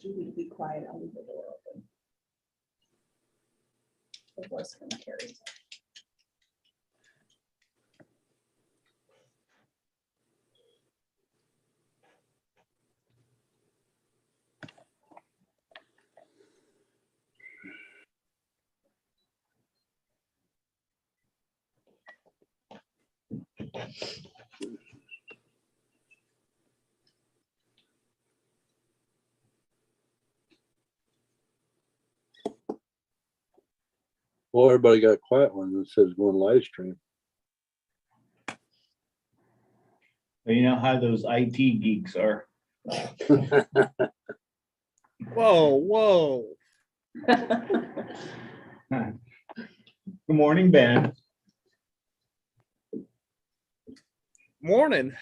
Julie to be quiet, I'll leave the door open. The voice can carry. Well, everybody got a quiet one that says going live stream. You know how those IT geeks are. Whoa. Good morning, Ben. Morning.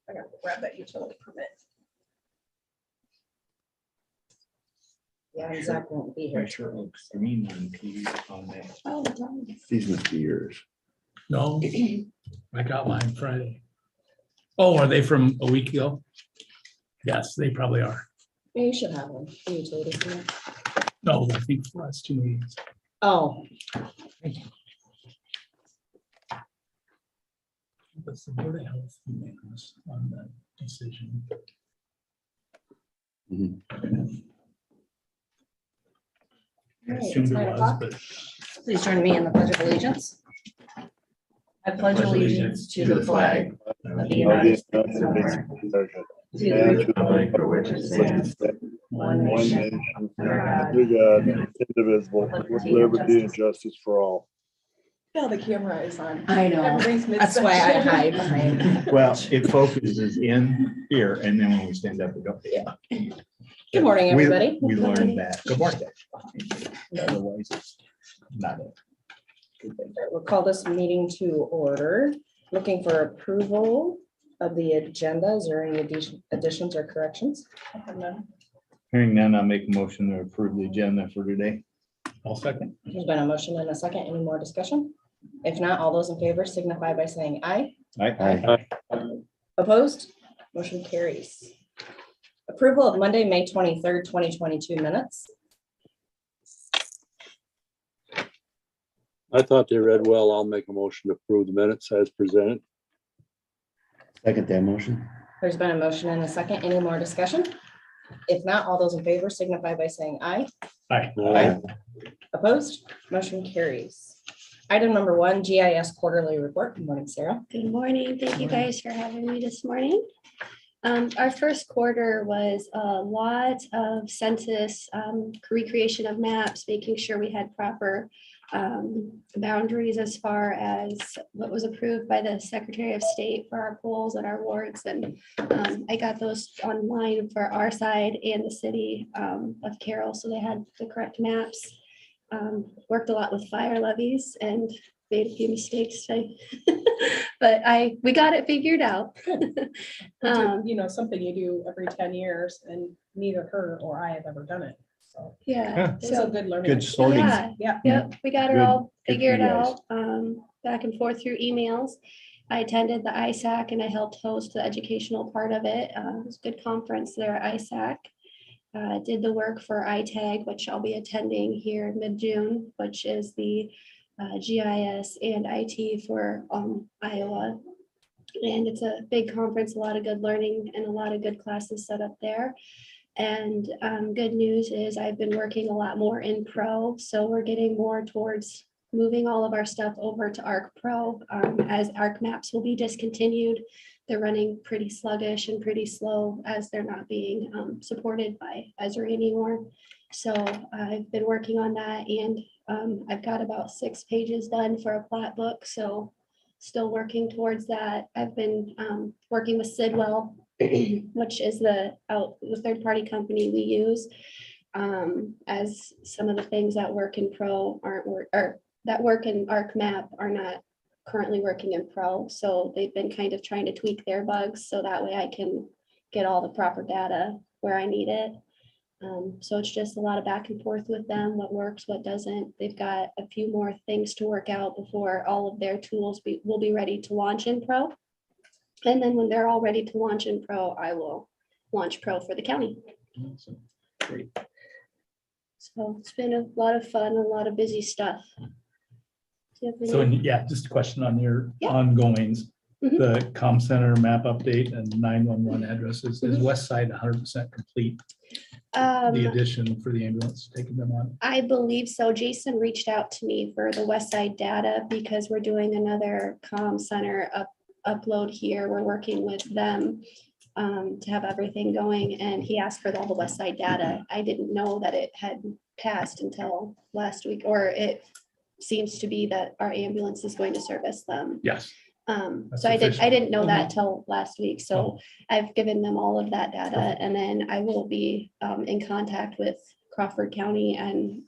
I gotta grab that utility permit. Yeah, and Zach won't be here. My shirt looks green on TV on there. Oh, These must be yours. No, I got mine Friday. Oh, are they from a week ago? Yes, they probably are. you should have one. The utility permit. No, I think for us 2 meetings. Oh, What's the Board of Health unanimous on that decision? Mhm. I Right, assumed it's it 9 was, o'clock. but Please join me in the Pledge of Allegiance. I pledge allegiance to the flag of the United States of America, to the republic for which it stands, one nation, under God, Indivisible, with liberty and justice for all. Now the camera is on. I know. Everybody's That's why I midsection. hide behind. Well, it focuses in here and then when we stand up, we go. Yeah. Good morning, everybody. We learned that. Good morning. Otherwise, it's not a good thing. We'll call this meeting to order. Looking for approval of the agenda. Is there any additions or corrections? Hearing none, I'll make a motion to approve the agenda for today. I'll second. There's been a motion and a second. Any more discussion? If not, all those in favor signify by saying aye. Aye. Opposed? Motion carries. Approval of Monday, May 23rd, 2022 minutes. I thought they read well. I'll make a motion to approve the minutes as presented. Second that motion. There's been a motion and a second. Any more discussion? If not, all those in favor signify by saying aye. Aye. Aye. Opposed? Motion carries. Item number 1, GIS quarterly report. Good morning, Sarah. Good morning. Thank you guys for having me this morning. Our first quarter was a lot of census recreation of maps, making sure we had proper boundaries as far as what was approved by the Secretary of State for our polls and our wards. And I got those online for our side and the city of Carroll, so they had the correct maps. Worked a lot with fire levies and made a few mistakes, but we got it figured out. Something you do every 10 years and neither her or I have ever done it. So Yeah, it's a so good learning. Good sorting. yeah, Yeah. yep, we got it Good. all Good for figured you guys. out, back and forth through emails. I attended the ISAC and I helped host the educational part of it. It was a good conference there at ISAC. Did the work for ITAG, which I'll be attending here mid-June, which is the GIS and IT for Iowa. And it's a big conference, a lot of good learning and a lot of good classes set up there. And good news is I've been working a lot more in Pro, so we're getting more towards moving all of our stuff over to Arc Pro as Arc Maps will be discontinued. They're running pretty sluggish and pretty slow as they're not being supported by Esri anymore. So I've been working on that and I've got about 6 pages done for a plat book. So still working towards that. I've been working with Sidwell, which is the third-party company we use, as some of the things that work in Pro or that work in ArcMap are not currently working in Pro. So they've been kind of trying to tweak their bugs so that way I can get all the proper data where I need it. So it's just a lot of back and forth with them, what works, what doesn't. They've got a few more things to work out before all of their tools will be ready to launch in Pro. And then when they're all ready to launch in Pro, I will launch Pro for the county. Awesome. Great. So it's been a lot of fun, a lot of busy stuff. Do you have So, any- yeah, just a question on your Yeah. ongoings. Mhm. The comm center map update and 911 addresses, is Mhm. West Side 100% complete? The Um, addition for the ambulance, taking them on? I believe so. Jason reached out to me for the West Side data because we're doing another comm center upload here. We're working with them to have everything going, and he asked for all the West Side data. I didn't know that it had passed until last week, or it seems to be that our ambulance is going to service them. Yes. That's So I official. Mm-hmm. didn't know that till last week, so Oh. I've given them all of that data, Perfect. and then I will be in contact with Crawford County, and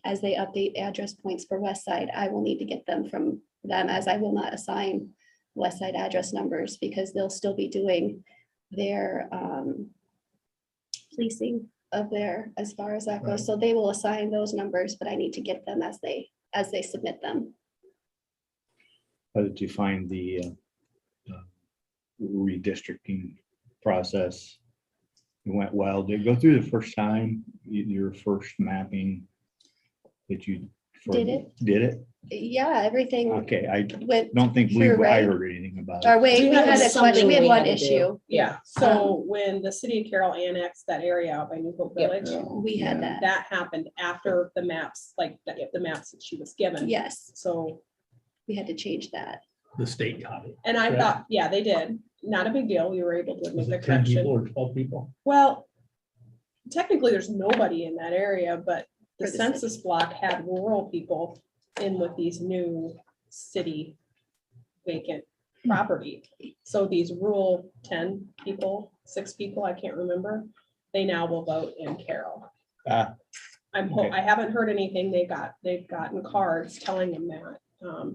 as they update address points for West Side, I will need to get them from them, as I will not assign West Side address numbers, because they'll still be doing their policing of their, as far as that Right. goes, so they will assign those numbers, but I need to get them as they submit them. How did you find the redistricting process? It went well. Did it go through the first time, your first mapping that you? Did it? Did it? Yeah, everything Okay, I went. don't think Sure, I right? heard anything about Or it. wait, we We had had a question, something we had we one had to issue. Yeah, so when the city of Carroll annexed that area out by New Hope Yep. Village, We had that, that happened after the maps, like the maps that she was given. yes, So, we had to change that. The state copy. and I Correct. thought, yeah, they did. Not a big deal. We were able to Was make the it 10 people correction. or 12 people? Well, technically, there's nobody in that area, but the For the census block had rural people in with these new city vacant property. So these rural 10 people, 6 people, I can't remember, they now will vote in Carroll. Ah, okay. I haven't heard anything. They've gotten cards telling them that.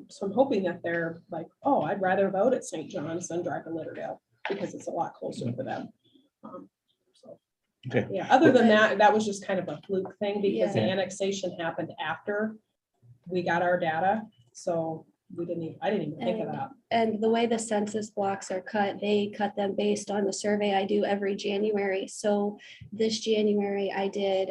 So I'm hoping that they're like, oh, I'd rather vote at St. John's than drive to Litterdale, because it's a lot closer for them. So, Okay. yeah, other than that, that was just kind of a fluke thing, because the Yeah. annexation happened after we got our data. So I didn't even think of that. And the way the census blocks are cut, they cut them based on the survey I do every January. So this January, I did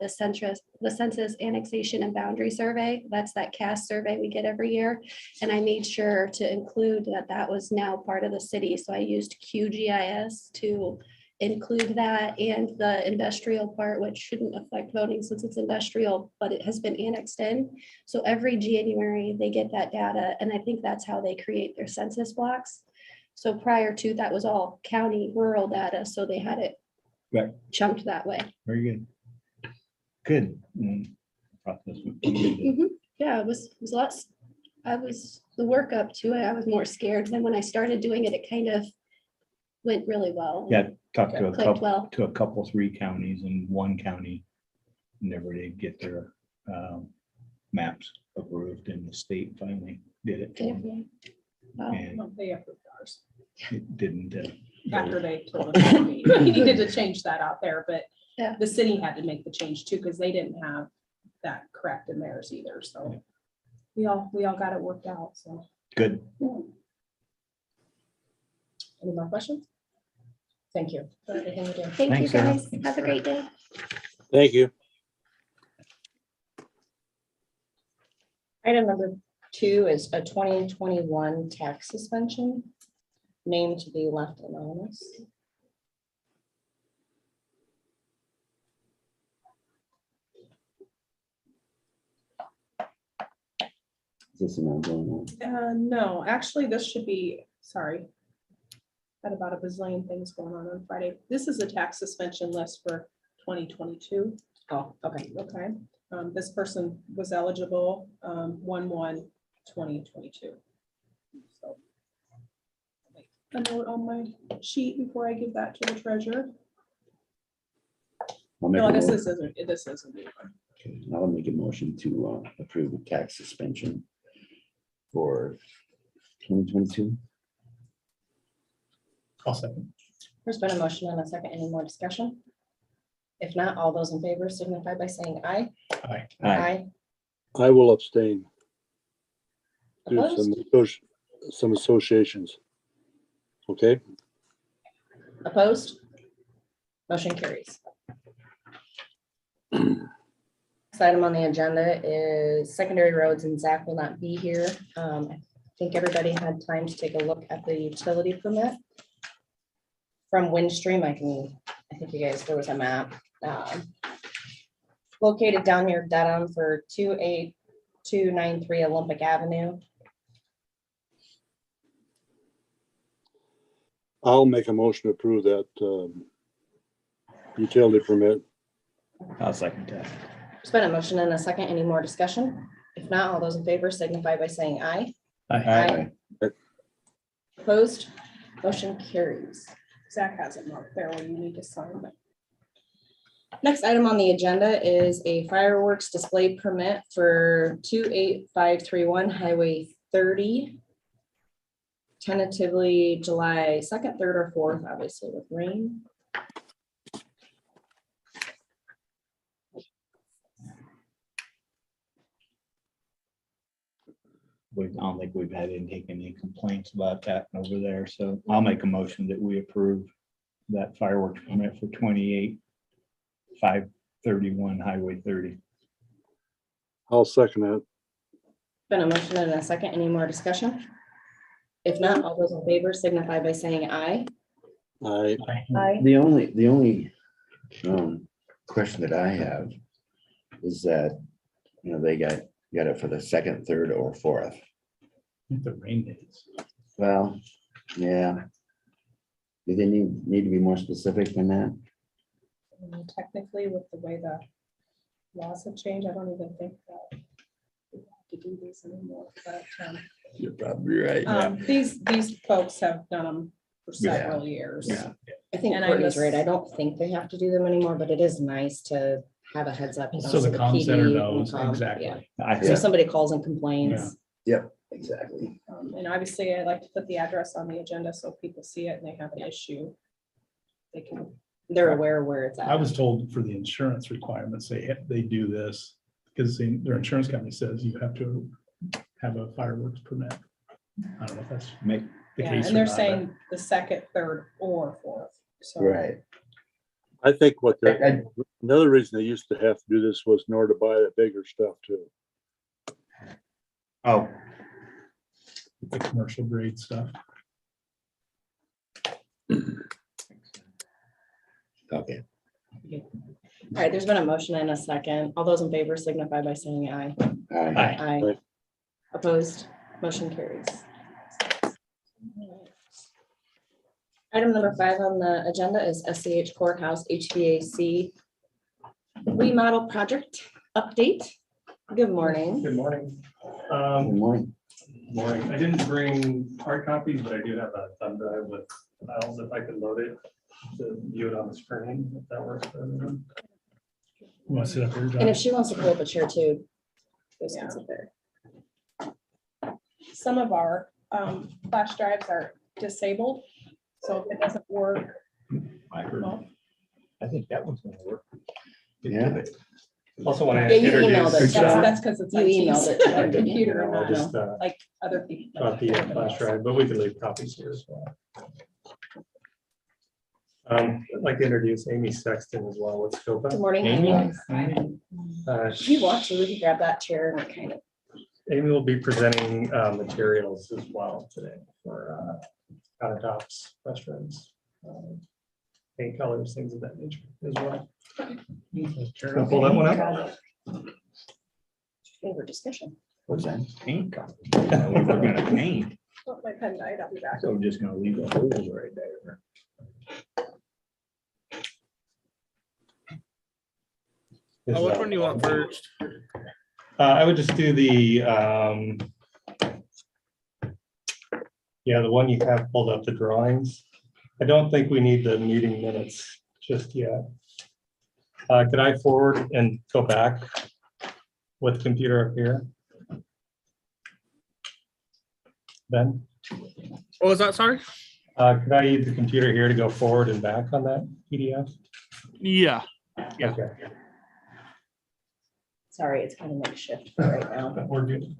the census annexation and boundary survey. That's that CAS survey we get every year. And I made sure to include that was now part of the city. So I used QGIS to include that, and the industrial part, which shouldn't affect voting since it's industrial, but it has been annexed in. So every January, they get that data, and I think that's how they create their census blocks. So prior to that was all county rural data, so they had it Right. chunked that way. Very good. Good. Process went pretty good. Mhm. Yeah, it was lots. The work up to it, I was more scared. Then when I started doing it, it kind of went really well. Yeah, talked to a Clicked well. couple, 3 counties, and 1 county never did get their maps approved, and the state finally did it. for them. Wow. And No, they approved ours it didn't. go. after they told us we needed to change that out there, but Yeah. the city had to make the change too, because they didn't have that correct in theirs either. So we all got it worked out. So Good. any more questions? Thank you for everything you did. Thank you, Thanks, Sarah. guys. Have a great day. Thank you. Item number 2 is a 2021 tax suspension. Name to be left anonymous. Is this an ongoing one? No, actually, this should be, sorry. Had about a bazillion things going on Friday. This is a tax suspension list for 2022. Oh, okay. Okay, this person was eligible, 1/1/2022. So, make a note on my sheet before I give that to the treasurer. I'll make No, a this mo- isn't a new one. okay, I'll make a motion to approve the tax suspension for 2022. I'll second. There's been a motion and a second. Any more discussion? If not, all those in favor signify by saying aye. Aye. I will abstain. Do Opposed? some associations. Okay, Opposed? Motion carries. Next item on the agenda is secondary roads, and Zach will not be here. I think everybody had time to take a look at the utility permit from Windstream. I think you guys, there was a map. Located down near Dedham for 28293 Olympic Avenue. I'll make a motion to approve that utility permit. I'll second that. There's been a motion and a second. Any more discussion? If not, all those in favor signify by saying aye. Aye. Opposed? Motion carries. Zach has it marked there where you need to sign, but Next item on the agenda is a fireworks display permit for 28531 Highway 30. Tentatively July 2nd, 3rd, or 4th, obviously with rain. I don't think we've had any complaints about that over there, so I'll make a motion that we approve that fireworks permit for 28/5/31 Highway 30. I'll second that. Been a motion and a second. Any more discussion? If not, all those in favor signify by saying aye. I, Aye. The only question that I have is that, they got it for the 2nd, 3rd, or 4th. The rain days. Well, yeah. Do they need to be more specific than that? technically with the way the laws have changed, I don't even think that we have to do these anymore, but You're probably right. these folks have done them for several years. Yeah. I think And I Courtney's was- right. I don't think they have to do them anymore, but it is nice to have a heads up. So the comm PD center and knows comm, exactly. yeah. I So think somebody calls and complains. Exactly. And obviously I like to put the address on the agenda so people see it and they have an issue. They can, They're aware where it's I at. was told for the insurance requirements, they do this because their insurance company says you have to have a fireworks permit. I don't know if that's make, the yeah, case. and or they're not, saying the second, third, or fourth. So Right. I think what I- they're, another reason they used to have to do this was in order to buy the bigger stuff too. oh, The commercial grade stuff. Okay. All right, there's been a motion and a second. All those in favor signify by saying aye. All right. Aye. Aye. Aye. Opposed, motion carries. Item number 5 on the agenda is SCH Courthouse HVAC remodel project update. Good morning. Good morning. Good morning. Morning. I didn't bring hard copies, but I do have a thumb drive with files if I could load it to view it on the screen, if that works for everyone. You want to sit up here, John? And if she wants to pull up a chair too. Just sit there. some of our flash drives are disabled. So if it doesn't work, I heard, well, I think that one's gonna work. Yeah. Also want to Yeah, you emailed introduce. it. that's because it's You like emailed it. a computer and I'll not just like other people. got the flash drive, but we can leave copies here as well. I'd like to introduce Amy Sexton as well with Good Scopa. morning. Amy. Amy. Uh, If you want to, we can grab that chair and kind of. Amy will be presenting materials as well today for countertops, restrooms, paint colors, things of that nature as well. I'll pull that one up. Favorite discussion. What's that? Paint color. We're gonna paint, Oh, my pen died, I'll be back. so we're just gonna leave the holes right there. Which one do you want first? I would just do the, the one you have pulled up, the drawings. I don't think we need the meeting minutes just yet. Could I forward and go back with the computer up here? Ben, What was that? Sorry? could I use the computer here to go forward and back on that PDF? Yeah. Yeah. Okay, Sorry, it's kind of makeshift for right now. we're good.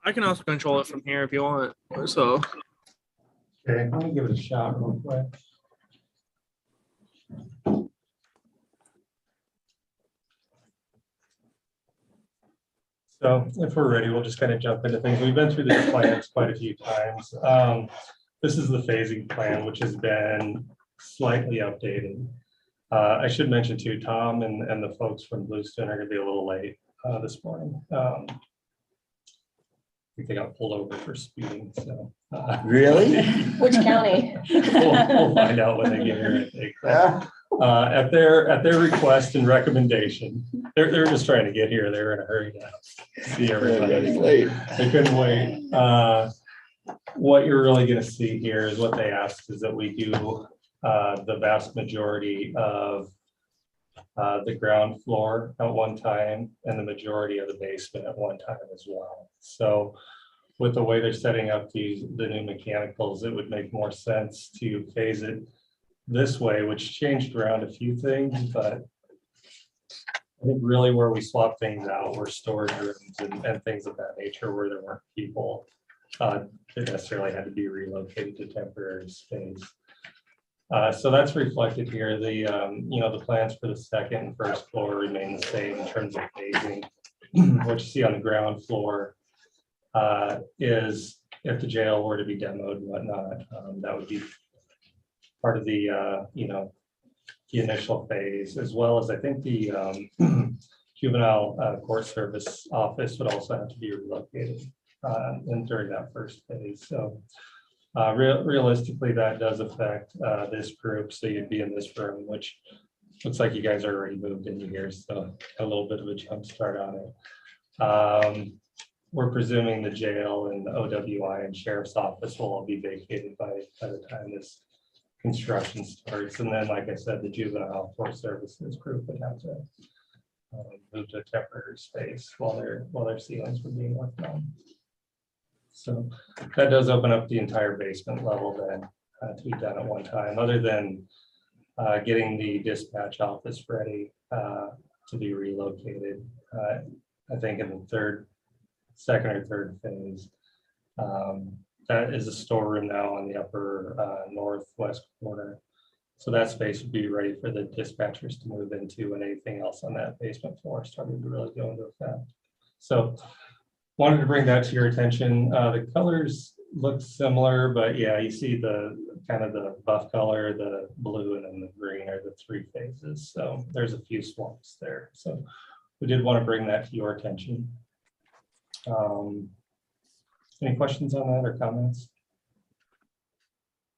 I can also control it from here if you want. So Okay, let me give it a shot real quick. So if we're ready, we'll just kind of jump into things. We've been through these plans quite a few times. This is the phasing plan, which has been slightly updated. I should mention too, Tom and the folks from Bluestone are gonna be a little late this morning. I think they got pulled over for speeding, so. Really? Which county? We'll find out when they get here, I think. At their request and recommendation, they're just trying to get here. They're in a hurry to see everybody. They couldn't wait. What you're really gonna see here is what they asked is that we do the vast majority of the ground floor at one time and the majority of the basement at one time as well. So with the way they're setting up the new mechanicals, it would make more sense to phase it this way, which changed around a few things, but I think really where we swap things out were storage rooms and things of that nature where there weren't people that necessarily had to be relocated to temporary space. So that's reflected here. The the plans for the second and first floor remain the same in terms of phasing. What you see on the ground floor is if the jail were to be demoed and whatnot, that would be part of the the initial phase, as well as I think the juvenile court service office would also have to be relocated and during that first phase. So realistically, that does affect this group. So you'd be in this room, which looks like you guys are already moved into here. So a little bit of a jump start on it. We're presuming the jail and the OWI and sheriff's office will all be vacated by the time this construction starts. And then, like I said, the juvenile court services group would have to move to a temporary space while their ceilings were being worked on. So that does open up the entire basement level then to be done at one time, other than getting the dispatch office ready to be relocated. I think in the second or third phase. That is a storeroom now on the upper northwest corner. So that space would be ready for the dispatchers to move into, and anything else on that basement floor started to really go into effect. So wanted to bring that to your attention. The colors look similar, but yeah, you see the kind of the buff color, the blue, and then the green are the three phases. So there's a few swaps there. So we did want to bring that to your attention. Any questions on that or comments?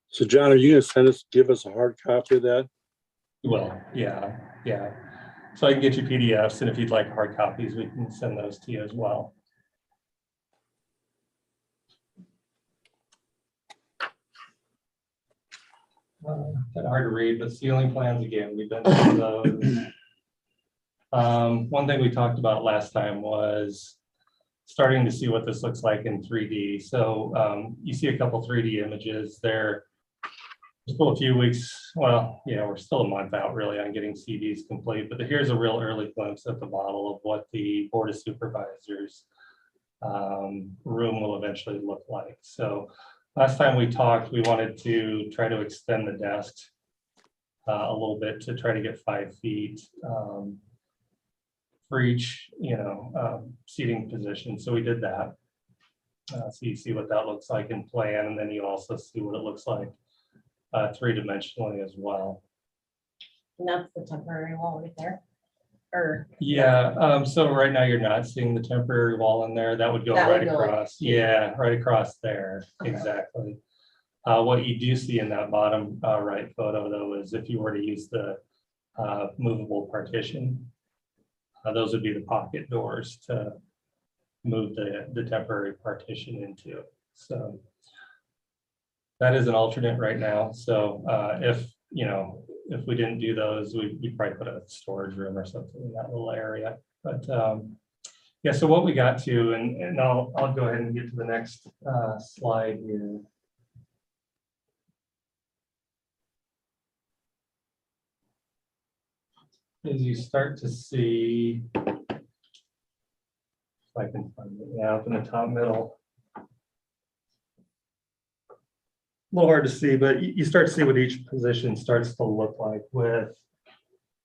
So John, are you gonna give us a hard copy of that? Well, yeah. So I can get you PDFs, and if you'd like hard copies, we can send those to you as well. Kind of hard to read, but ceiling plans, again, we've been through those. One thing we talked about last time was starting to see what this looks like in 3D. So you see a couple 3D images there. Still a few weeks, well, yeah, we're still a month out really on getting CDs complete, but here's a real early glimpse at the model of what the Board of Supervisors room will eventually look like. So last time we talked, we wanted to try to extend the desk a little bit to try to get 5 feet for each, seating position. So we did that. So you see what that looks like in plan, and then you also see what it looks like 3-dimensionally as well. And that's the temporary wall right there. Or yeah, so right now you're not seeing the temporary wall in there. That would go right across. Yeah, right across there. Okay. Exactly. What you do see in that bottom right photo though is if you were to use the movable partition, those would be the pocket doors to move the temporary partition into. So that is an alternate right now. So if we didn't do those, we'd probably put a storage room or something in that little area. But Yeah, so what we got to, and I'll go ahead and get to the next slide here. As you start to see, if I can find it, yeah, up in the top middle. A little hard to see, but you start to see what each position starts to look like with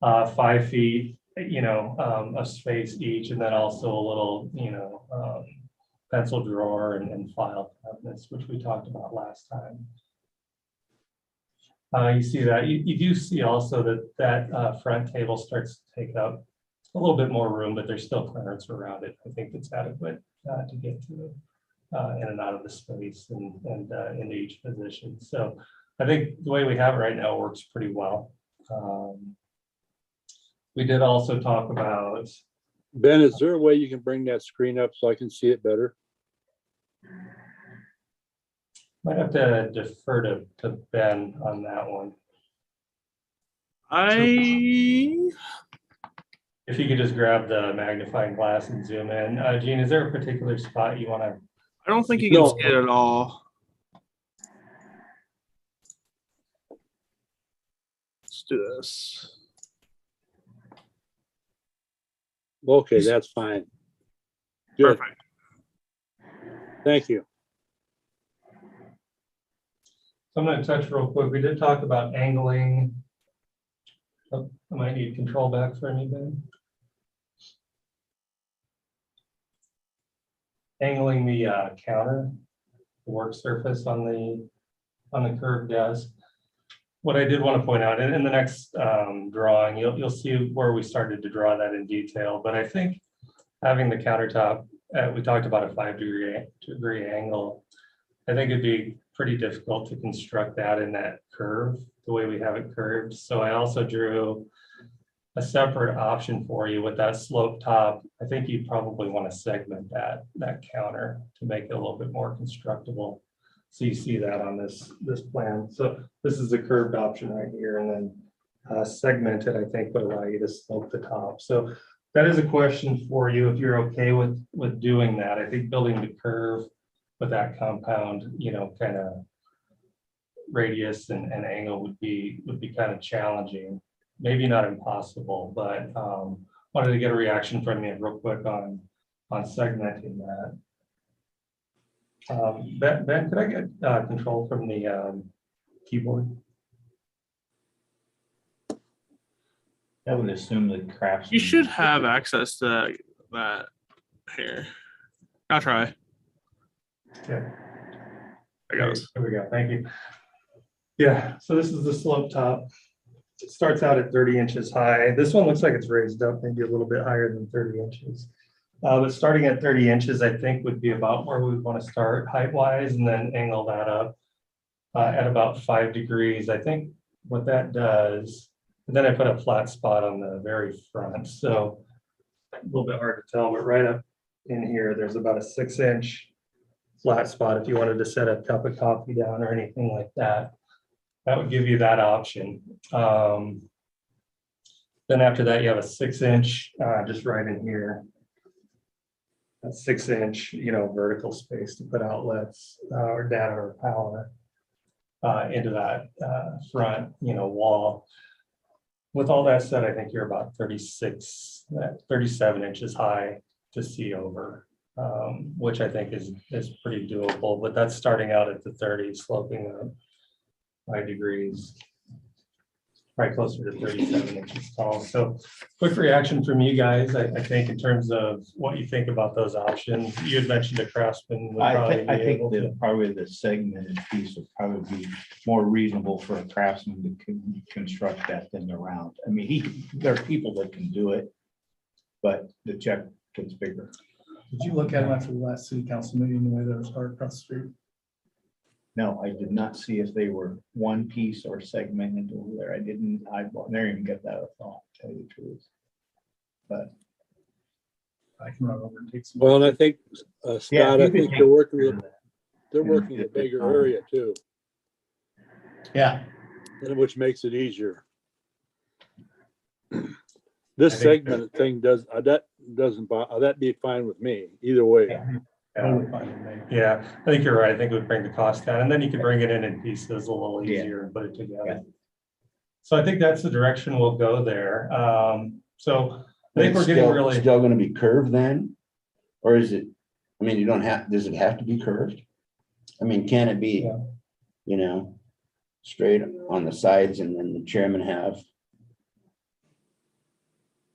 5 feet, of space each, and then also a little, pencil drawer and file cabinets, which we talked about last time. You see that, you do see also that front table starts to take up a little bit more room, but there's still clearance around it. I think it's adequate to get to in and out of the space and into each position. So I think the way we have it right now works pretty well. We did also talk about. Ben, is there a way you can bring that screen up so I can see it better? Might have to defer to Ben on that one. If you could just grab the magnifying glass and zoom in. Gene, is there a particular spot you want to? I don't think you can see it at all. Let's do this. Okay, that's fine. Good. Perfect. Thank you. So I'm going to touch real quick. We did talk about angling. Oh, I might need control back for me, Ben. Angling the counter, the work surface on the curved desk. What I did want to point out in the next drawing, you'll see where we started to draw that in detail. But I think having the countertop, we talked about a 5-degree angle. I think it'd be pretty difficult to construct that in that curve, the way we have it curved. So I also drew a separate option for you with that slope top. I think you probably want to segment that counter to make it a little bit more constructible. So you see that on this plan. So this is a curved option right here, and then segmented, I think, would allow you to slope the top. So that is a question for you if you're okay with doing that. I think building the curve with that compound, kind of radius and angle would be kind of challenging. Maybe not impossible, but wanted to get a reaction from you real quick on segmenting that. Ben, could I get control from the keyboard? I would assume the crafts. You should have access to that here. I'll try. Yeah. There goes. Here we go. Thank you. Yeah, so this is the slope top. It starts out at 30 inches high. This one looks like it's raised up maybe a little bit higher than 30 inches. But starting at 30 inches, I think would be about where we want to start height wise, and then angle that up at about 5 degrees. I think what that does, and then I put a flat spot on the very front. So a little bit hard to tell, but right up in here, there's about a 6-inch flat spot. If you wanted to set a cup of coffee down or anything like that, that would give you that option. Then after that, you have a 6-inch just right in here. A 6-inch, vertical space to put outlets or data or power into that front, wall. With all that said, I think you're about 37 inches high to see over, which I think is pretty doable. But that's starting out at the 30, sloping up 5 degrees. Probably closer to 37 inches tall. So quick reaction from you guys, I think, in terms of what you think about those options. You had mentioned a craftsman would probably be I think able to. that probably the segmented piece would probably be more reasonable for a craftsman to construct that than the round. I mean, there are people that can do it, but the check gets bigger. Did you look at them after the last city council meeting, the way they were started across the street? No, I did not see if they were one piece or segmented over there. I never even get that at all, to tell you the truth. But I can run over and take some. Well, and I think, yeah, Scott, you I could think take they're working care of with, that. they're working in a bigger area too, Yeah. which makes it easier. This segmented thing does, doesn't bother, that'd be fine with me, either way. Yeah. Totally fine with me. Yeah, I think you're right. I think we'd bring the cost down, and then you could bring it in pieces a little Yeah. easier and put it Yeah. together. So I think that's the direction we'll go there. So I think we're getting really, Still gonna be curved then? Or is it, I mean, you don't have, does it have to be curved? I mean, can it be, Yeah. you know, straight on the sides and then the chairman have,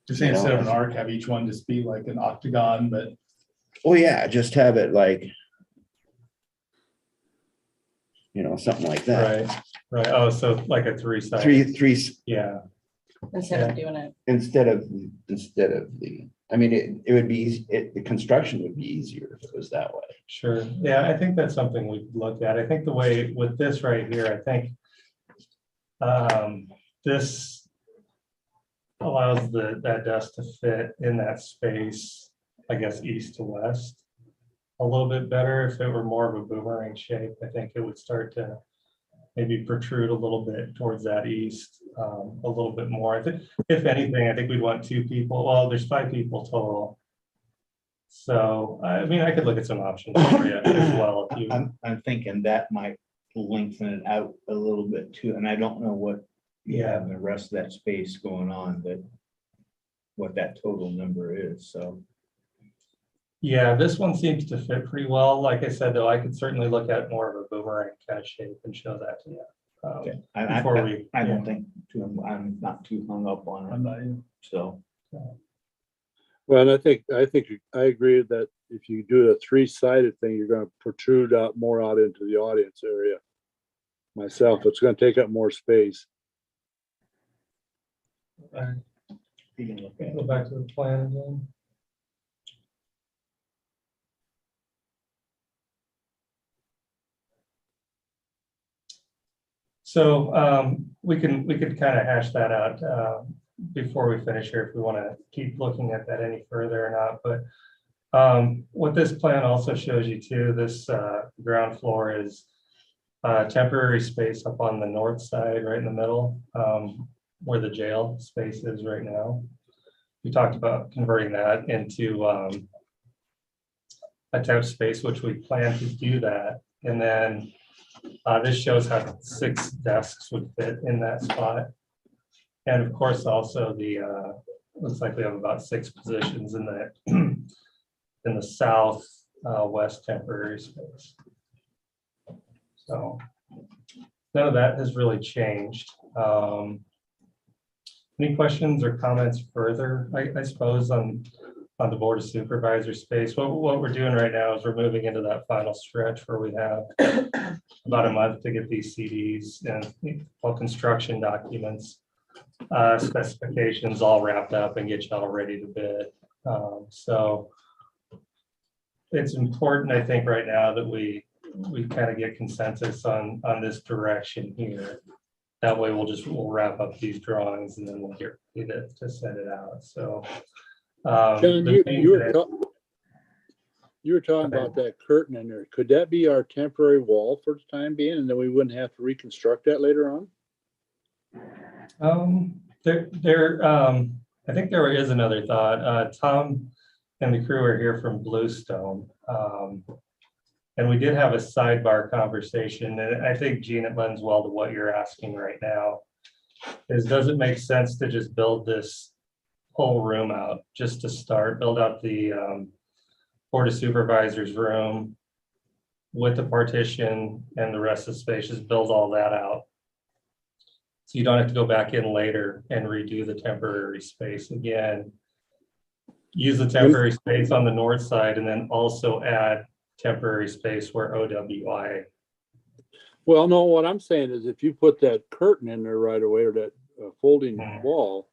Just say instead of an arc, have each one just be like an octagon, but oh yeah, just have it like, you know, something like that. right. Oh, so like a three-sided. Three, Yeah, Instead of doing it. instead of the, I mean, it would be, the construction would be easier if it was that way. sure. Yeah, I think that's something we could look at. I think the way with this right here, I think this allows that dust to fit in that space, I guess, east to west a little bit better. If it were more of a boomerang shape, I think it would start to maybe protrude a little bit towards that east, a little bit more. I think, if anything, I think we'd want 2 people. Well, there's 5 people total. So, I mean, I could look at some options for you as well. If you, I'm thinking that might lengthen it out a little bit too, and I don't know what you have in the rest of that space going on, that what that total number is, so. yeah, this one seems to fit pretty well. Like I said, though, I could certainly look at more of a boomerang kind of shape and show that to you. Okay. Before we, I don't think, I'm not too hung up on I'm it, not, so. Well, and I agree that if you do a 3-sided thing, you're gonna protrude out more out into the audience area. Myself, it's gonna take up more space. You can look at go it. back to the plan again. So we can kind of hash that out before we finish here if we want to keep looking at that any further or not. But what this plan also shows you too, this ground floor is temporary space up on the north side, right in the middle, where the jail space is right now. We talked about converting that into a temp space, which we plan to do that. And then this shows how 6 desks would fit in that spot. And of course, also the, looks like we have about 6 positions in the, in the south west temporary space. So none of that has really changed. Any questions or comments further, I suppose, on the Board of Supervisors space? What we're doing right now is we're moving into that final stretch where we have about a month to get these CDs and all construction documents, specifications all wrapped up and get y'all ready to bid. So it's important, I think, right now that we kind of get consensus on this direction here. That way we'll wrap up these drawings and then we'll get ready to send it out. So John, you were talking about that curtain in there. Could that be our temporary wall for the time being, and then we wouldn't have to reconstruct that later on? I think there is another thought. Tom and the crew are here from Bluestone. And we did have a sidebar conversation, and I think, Gene, it lends well to what you're asking right now. Does it make sense to just build this whole room out, just to start, build out the Board of Supervisors room with the partition and the rest of the space, just build all that out. So you don't have to go back in later and redo the temporary space again. Use the temporary space on the north side and then also add temporary space where OWI. Well, no, what I'm saying is if you put that curtain in there right away, or that folding wall,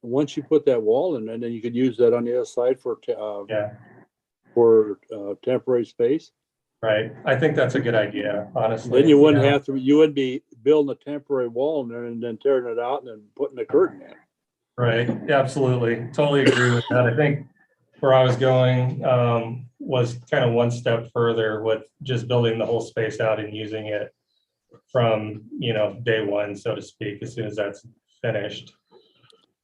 once you put that wall in there, then you could use that on the other side for temporary space. Right. I think that's a good idea, honestly. Then you wouldn't have to, you wouldn't be building a temporary wall in there and then tearing it out and then putting the curtain in. Right. Absolutely. Totally agree with that. I think where I was going was kind of one step further with just building the whole space out and using it from, day one, so to speak, as soon as that's finished.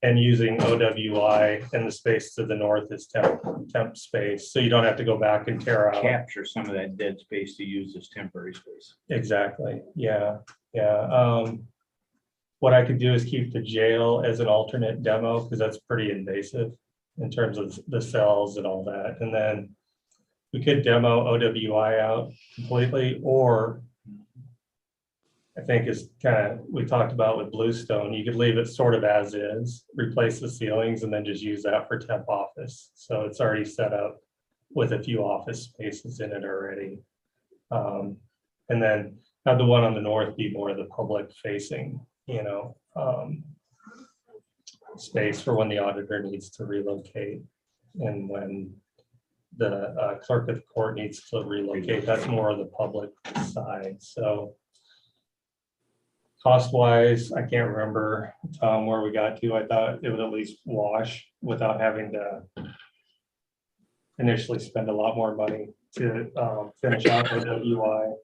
and using OWI, and the space to the north is temp space, so you don't have to go back and tear out. Capture some of that dead space to use as temporary space. Exactly, yeah. What I could do is keep the jail as an alternate demo, because that's pretty invasive in terms of the cells and all that. And then we could demo OWI out completely, or I think is kind of, we talked about with Bluestone, you could leave it sort of as is, replace the ceilings, and then just use that for temp office. So it's already set up with a few office spaces in it already. And then have the one on the north be more of the public facing, space for when the auditor needs to relocate, and when the clerk of the court needs to relocate, that's more of the public side. So cost wise, I can't remember where we got to. I thought it would at least wash without having to initially spend a lot more money to finish out OWI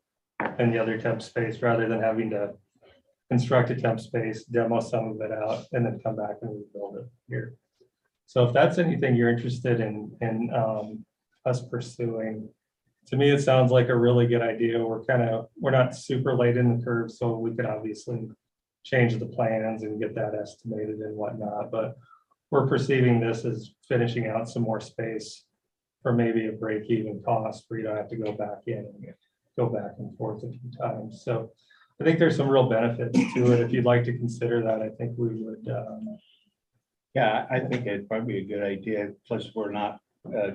and the other temp space, rather than having to construct a temp space, demo some of it out, and then come back and rebuild it here. So if that's anything you're interested in us pursuing, to me, it sounds like a really good idea. We're not super late in the curve, so we could obviously change the plans and get that estimated and whatnot, but we're perceiving this as finishing out some more space for maybe a break-even cost where you don't have to go back in and go back and forth a few times. So I think there's some real benefits to it. If you'd like to consider that, I think we would. Yeah, I think it'd probably be a good idea. Plus, we're not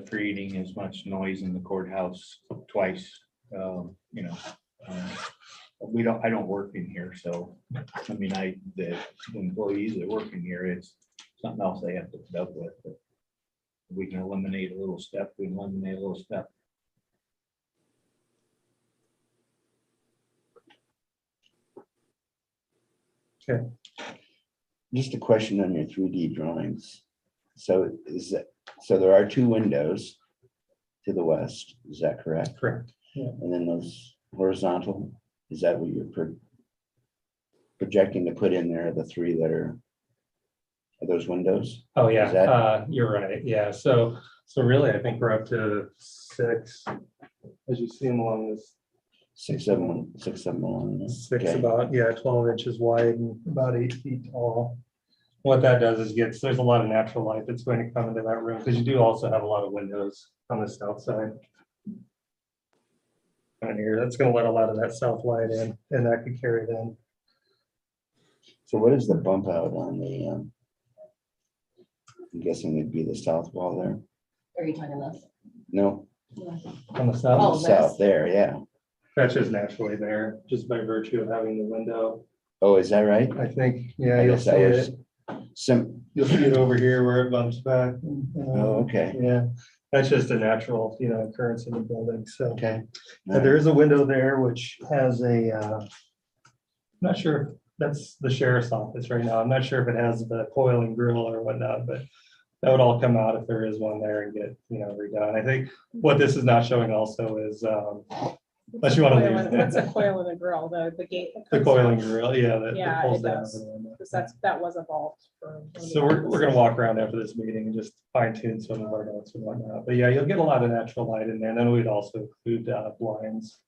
creating as much noise in the courthouse twice. I don't work in here, so I mean, the employees that work in here, it's something else they have to put up with. But we can eliminate a little step. We can eliminate a little step. Okay. Just a question on your 3D drawings. So there are two windows to the west, is that correct? Correct. Yeah. And then those horizontal, is that what you're projecting to put in there, the three that are those windows? Oh, Is yeah, that- you're right. Yeah, so really, I think we're up to 6, as you see them along this. 6 of them along there. 6 Okay. about, 12 inches wide and about 8 feet tall. What that does is there's a lot of natural light that's going to come into that room, because you do also have a lot of windows on the south side. Down here, that's going to let a lot of that south light in, and that could carry it in. So what is the bump out on the, I'm guessing it'd be the south wall there? Are you talking this? No, On the south, Oh, south this? there, yeah. that's just naturally there, just by virtue of having the window. Oh, is that right? I think, I you'll guess see that was it. You'll See it over here where it bumps back. Oh, okay, Yeah, that's just a natural, occurrence in the building, so. okay. There is a window there which has I'm not sure if that's the sheriff's office right now. I'm not sure if it has the coil and grill or whatnot, but that would all come out if there is one there and get, redone. I think what this is not showing also is, unless you want to leave. What's a coil and a grill, the gate? that The comes coil out? and grill, yeah, that Yeah, pulls it down. does. Because that was evolved for. So we're gonna walk around after this meeting and just fine tune some of our notes and whatnot. But yeah, you'll get a lot of natural light in there. And then we'd also include blinds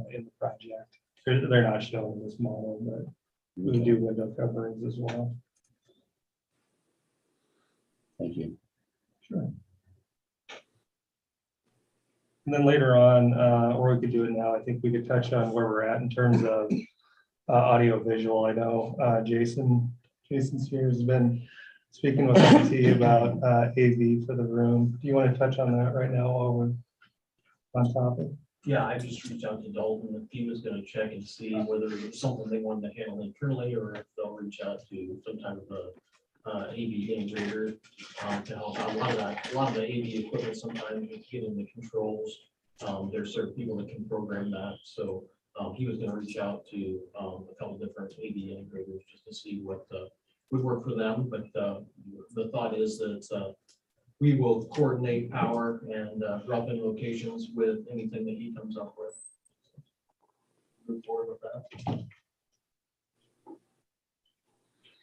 in the project. They're not shown in this model, but we do window coverings as well. Thank you. Sure. And then later on, or we could do it now, I think we could touch on where we're at in terms of audio visual. I know Jason Spears has been speaking with IT about AV for the room. Do you want to touch on that right now while we're on topic? Yeah, I just reached out to Dalton, and he was gonna check and see whether it's something they wanted to handle internally, or if they'll reach out to some type of a AV integrator to help out. A lot of the AV equipment sometimes you get in the controls. There's certain people that can program that, so he was gonna reach out to a couple different AV integrators just to see what would work for them. But the thought is that we will coordinate power and drop-in locations with anything that he comes up with. Move forward with that.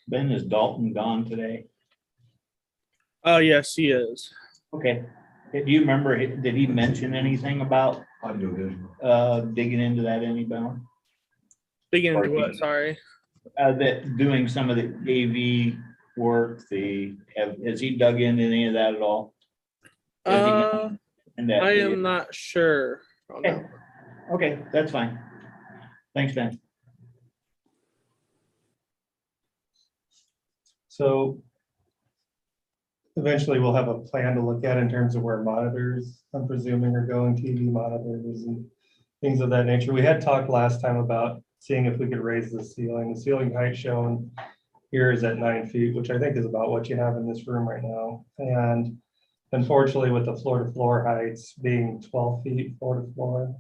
Ben, is Dalton gone today? Oh, yes, he is. Okay. Do you remember, did he mention anything about digging into that any better? Digging into what, sorry? That doing some of the AV work, has he dug into any of that at all? And that I am not sure. on that Okay. one. Okay, that's fine. Thanks, Ben. So eventually we'll have a plan to look at in terms of where monitors, I'm presuming, are going, TV monitors and things of that nature. We had talked last time about seeing if we could raise the ceiling. The ceiling height shown here is at 9 feet, which I think is about what you have in this room right now. And unfortunately, with the floor to floor heights being 12 feet floor to floor,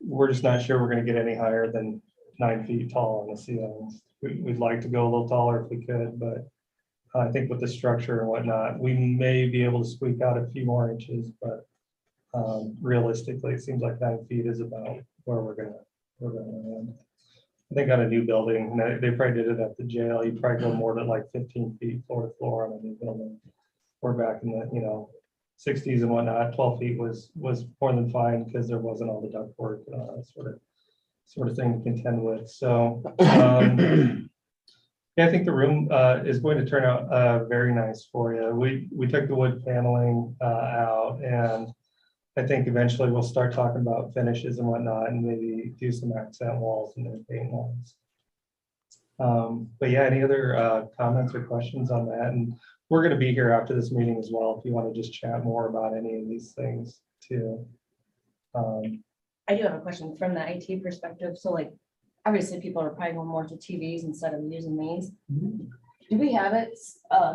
we're just not sure we're going to get any higher than 9 feet tall on the ceilings. We'd like to go a little taller if we could, but I think with the structure and whatnot, we may be able to squeak out a few more inches, but realistically, it seems like 9 feet is about where we're gonna land. I think on a new building, and they probably did it at the jail, you probably go more than like 15 feet floor to floor on a new building. We're back in the, 60s and whatnot, 12 feet was more than fine because there wasn't all the ductwork, sort of thing to contend with. So, yeah, I think the room is going to turn out very nice for you. We took the wood paneling out, and I think eventually we'll start talking about finishes and whatnot, and maybe do some accent walls and then paint walls. But yeah, any other comments or questions on that? And we're going to be here after this meeting as well, if you want to just chat more about any of these things too. I do have a question from the IT perspective. So like, obviously people are probably going more to TVs instead of using these. Do we have it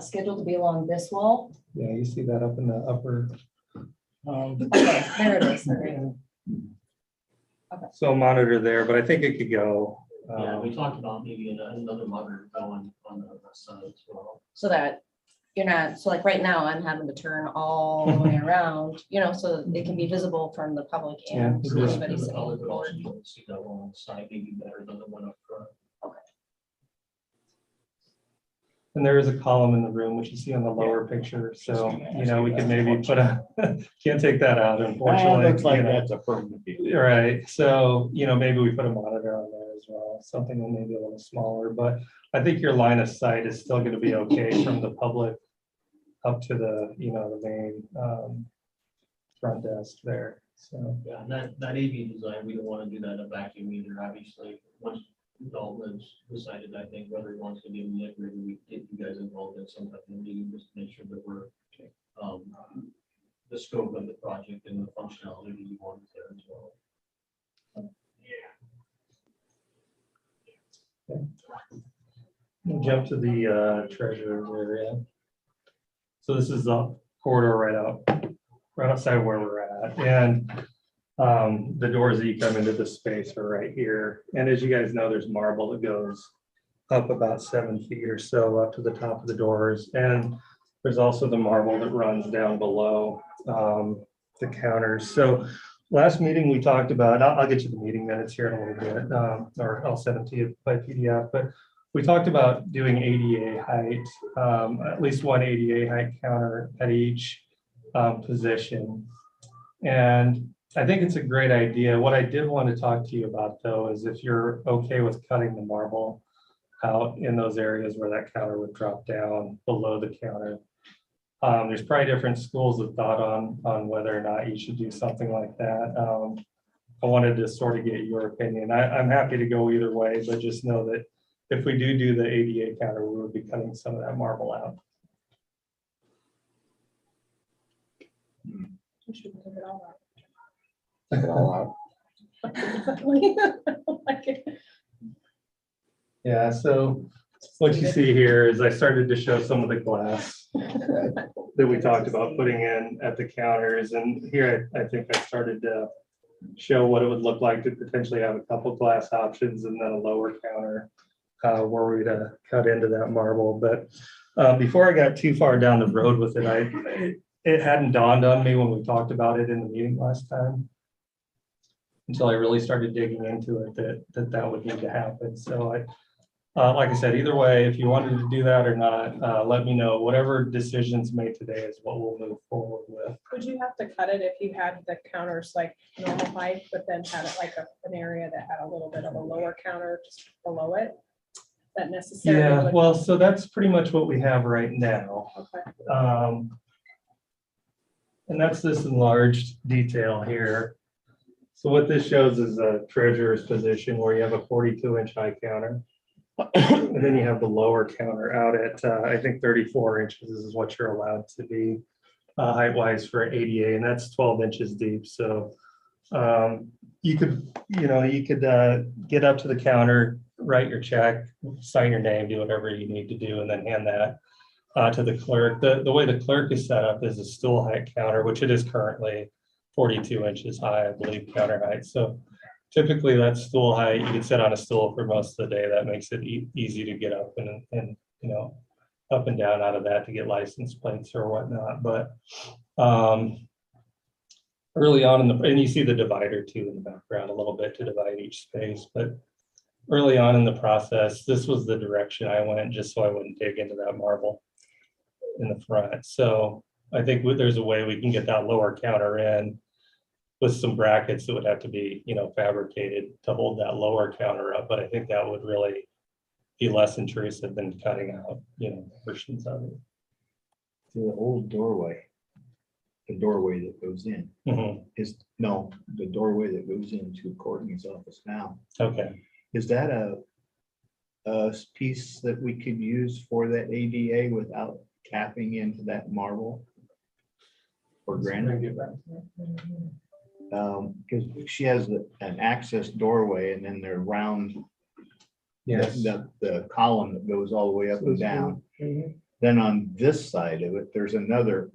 scheduled to be along this wall? Yeah, you see that up in the upper. Okay, there it is. Okay. So monitor there, but I think it could go. Yeah, we talked about maybe another monitor going on the side as well. So that you're not, so like right now, I'm having to turn all the way around, so that it can be visible from the public and Yeah, anybody The sitting on public the would also board. be able to see that one on the side, maybe better than the one up front. And there is a column in the room, which you see on the lower picture. So, we could maybe put can't take that out, unfortunately. Looks like that's a permanent deal. Right. So, maybe we put a monitor on there as well, something that may be a little smaller, but I think your line of sight is still going to be okay from the public up to the, the main front desk there. So, Yeah, and that AV design, we don't want to do that in a vacuum either, obviously. Once Dalton's decided, I think, whether he wants to be in the decorator, we get you guys involved in some type of meeting, just to make sure that we're the scope of the project and the functionality that you want there as well. we'll jump to the treasurer's area. So this is the corridor right outside where we're at. And the doors that you come into the space are right here. And as you guys know, there's marble that goes up about 7 feet or so up to the top of the doors. And there's also the marble that runs down below the counters. So last meeting we talked about, I'll get you the meeting minutes here in a little bit, or I'll send them to you by PDF, but we talked about doing ADA height, at least one ADA height counter at each position. And I think it's a great idea. What I did want to talk to you about though, is if you're okay with cutting the marble out in those areas where that counter would drop down below the counter. There's probably different schools of thought on whether or not you should do something like that. I wanted to sort of get your opinion. I'm happy to go either way, but just know that if we do the ADA counter, we would be cutting some of that marble out. We should take it all out. Take it all out. Like it. Yeah, so what you see here is I started to show some of the glass that we talked about putting in at the counters. And here I think I started to show what it would look like to potentially have a couple glass options and then a lower counter where we'd cut into that marble. But before I got too far down the road with it, it hadn't dawned on me when we talked about it in the meeting last time until I really started digging into it that would need to happen. So Like I said, either way, if you wanted to do that or not, let me know. Whatever decisions made today is what we'll move forward with. Would you have to cut it if you had the counters like normal height, but then had it like an area that had a little bit of a lower counter just below it? That necessarily. Yeah, would- well, so that's pretty much what we have right now. Okay. And that's this enlarged detail here. So what this shows is a treasurer's position where you have a 42-inch high counter. And then you have the lower counter out at, I think 34 inches is what you're allowed to be height wise for an ADA, and that's 12 inches deep. So you could get up to the counter, write your check, sign your name, do whatever you need to do, and then hand that to the clerk. The way the clerk is set up is a stool height counter, which it is currently 42 inches high, I believe, counter height. So typically that's stool height. You can sit on a stool for most of the day. That makes it easy to get up and up and down out of that to get license plates or whatnot. But early on and you see the divider too in the background a little bit to divide each space. But early on in the process, this was the direction I went just so I wouldn't dig into that marble in the front. So I think there's a way we can get that lower counter in with some brackets that would have to be, fabricated to hold that lower counter up. But I think that would really be less intrusive than cutting out, portions of it. The old doorway, the doorway that goes in Mhm. the doorway that goes into Courtney's office now. Okay. Is that a piece that we could use for that ADA without tapping into that marble? Or granite? Because she has an access doorway and then they're round. Yes. The column that goes all the way up and down. Mhm. Then on this side of it, there's another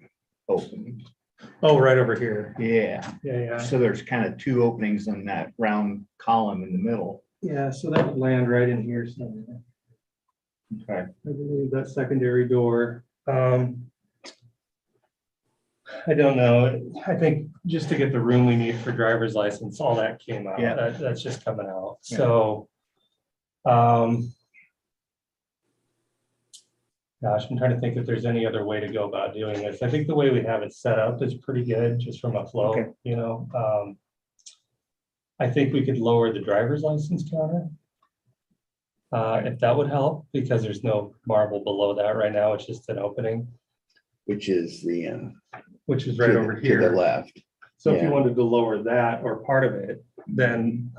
opening. Oh, right over here. Yeah, Yeah. so there's kind of two openings in that round column in the middle. Yeah, so that would land right in here somewhere. Okay. I believe that secondary door. I don't know. I think just to get the room we need for driver's license, all that came out. Yeah. That's just coming out. Yeah. So, gosh, I'm trying to think if there's any other way to go about doing this. I think the way we have it set up is pretty good, just from a flow, Okay. I think we could lower the driver's license counter. If that would help, because there's no marble below that right now. It's just an opening, Which is which is right to over to here. the left. So if you Yeah. wanted to lower that or part of it, then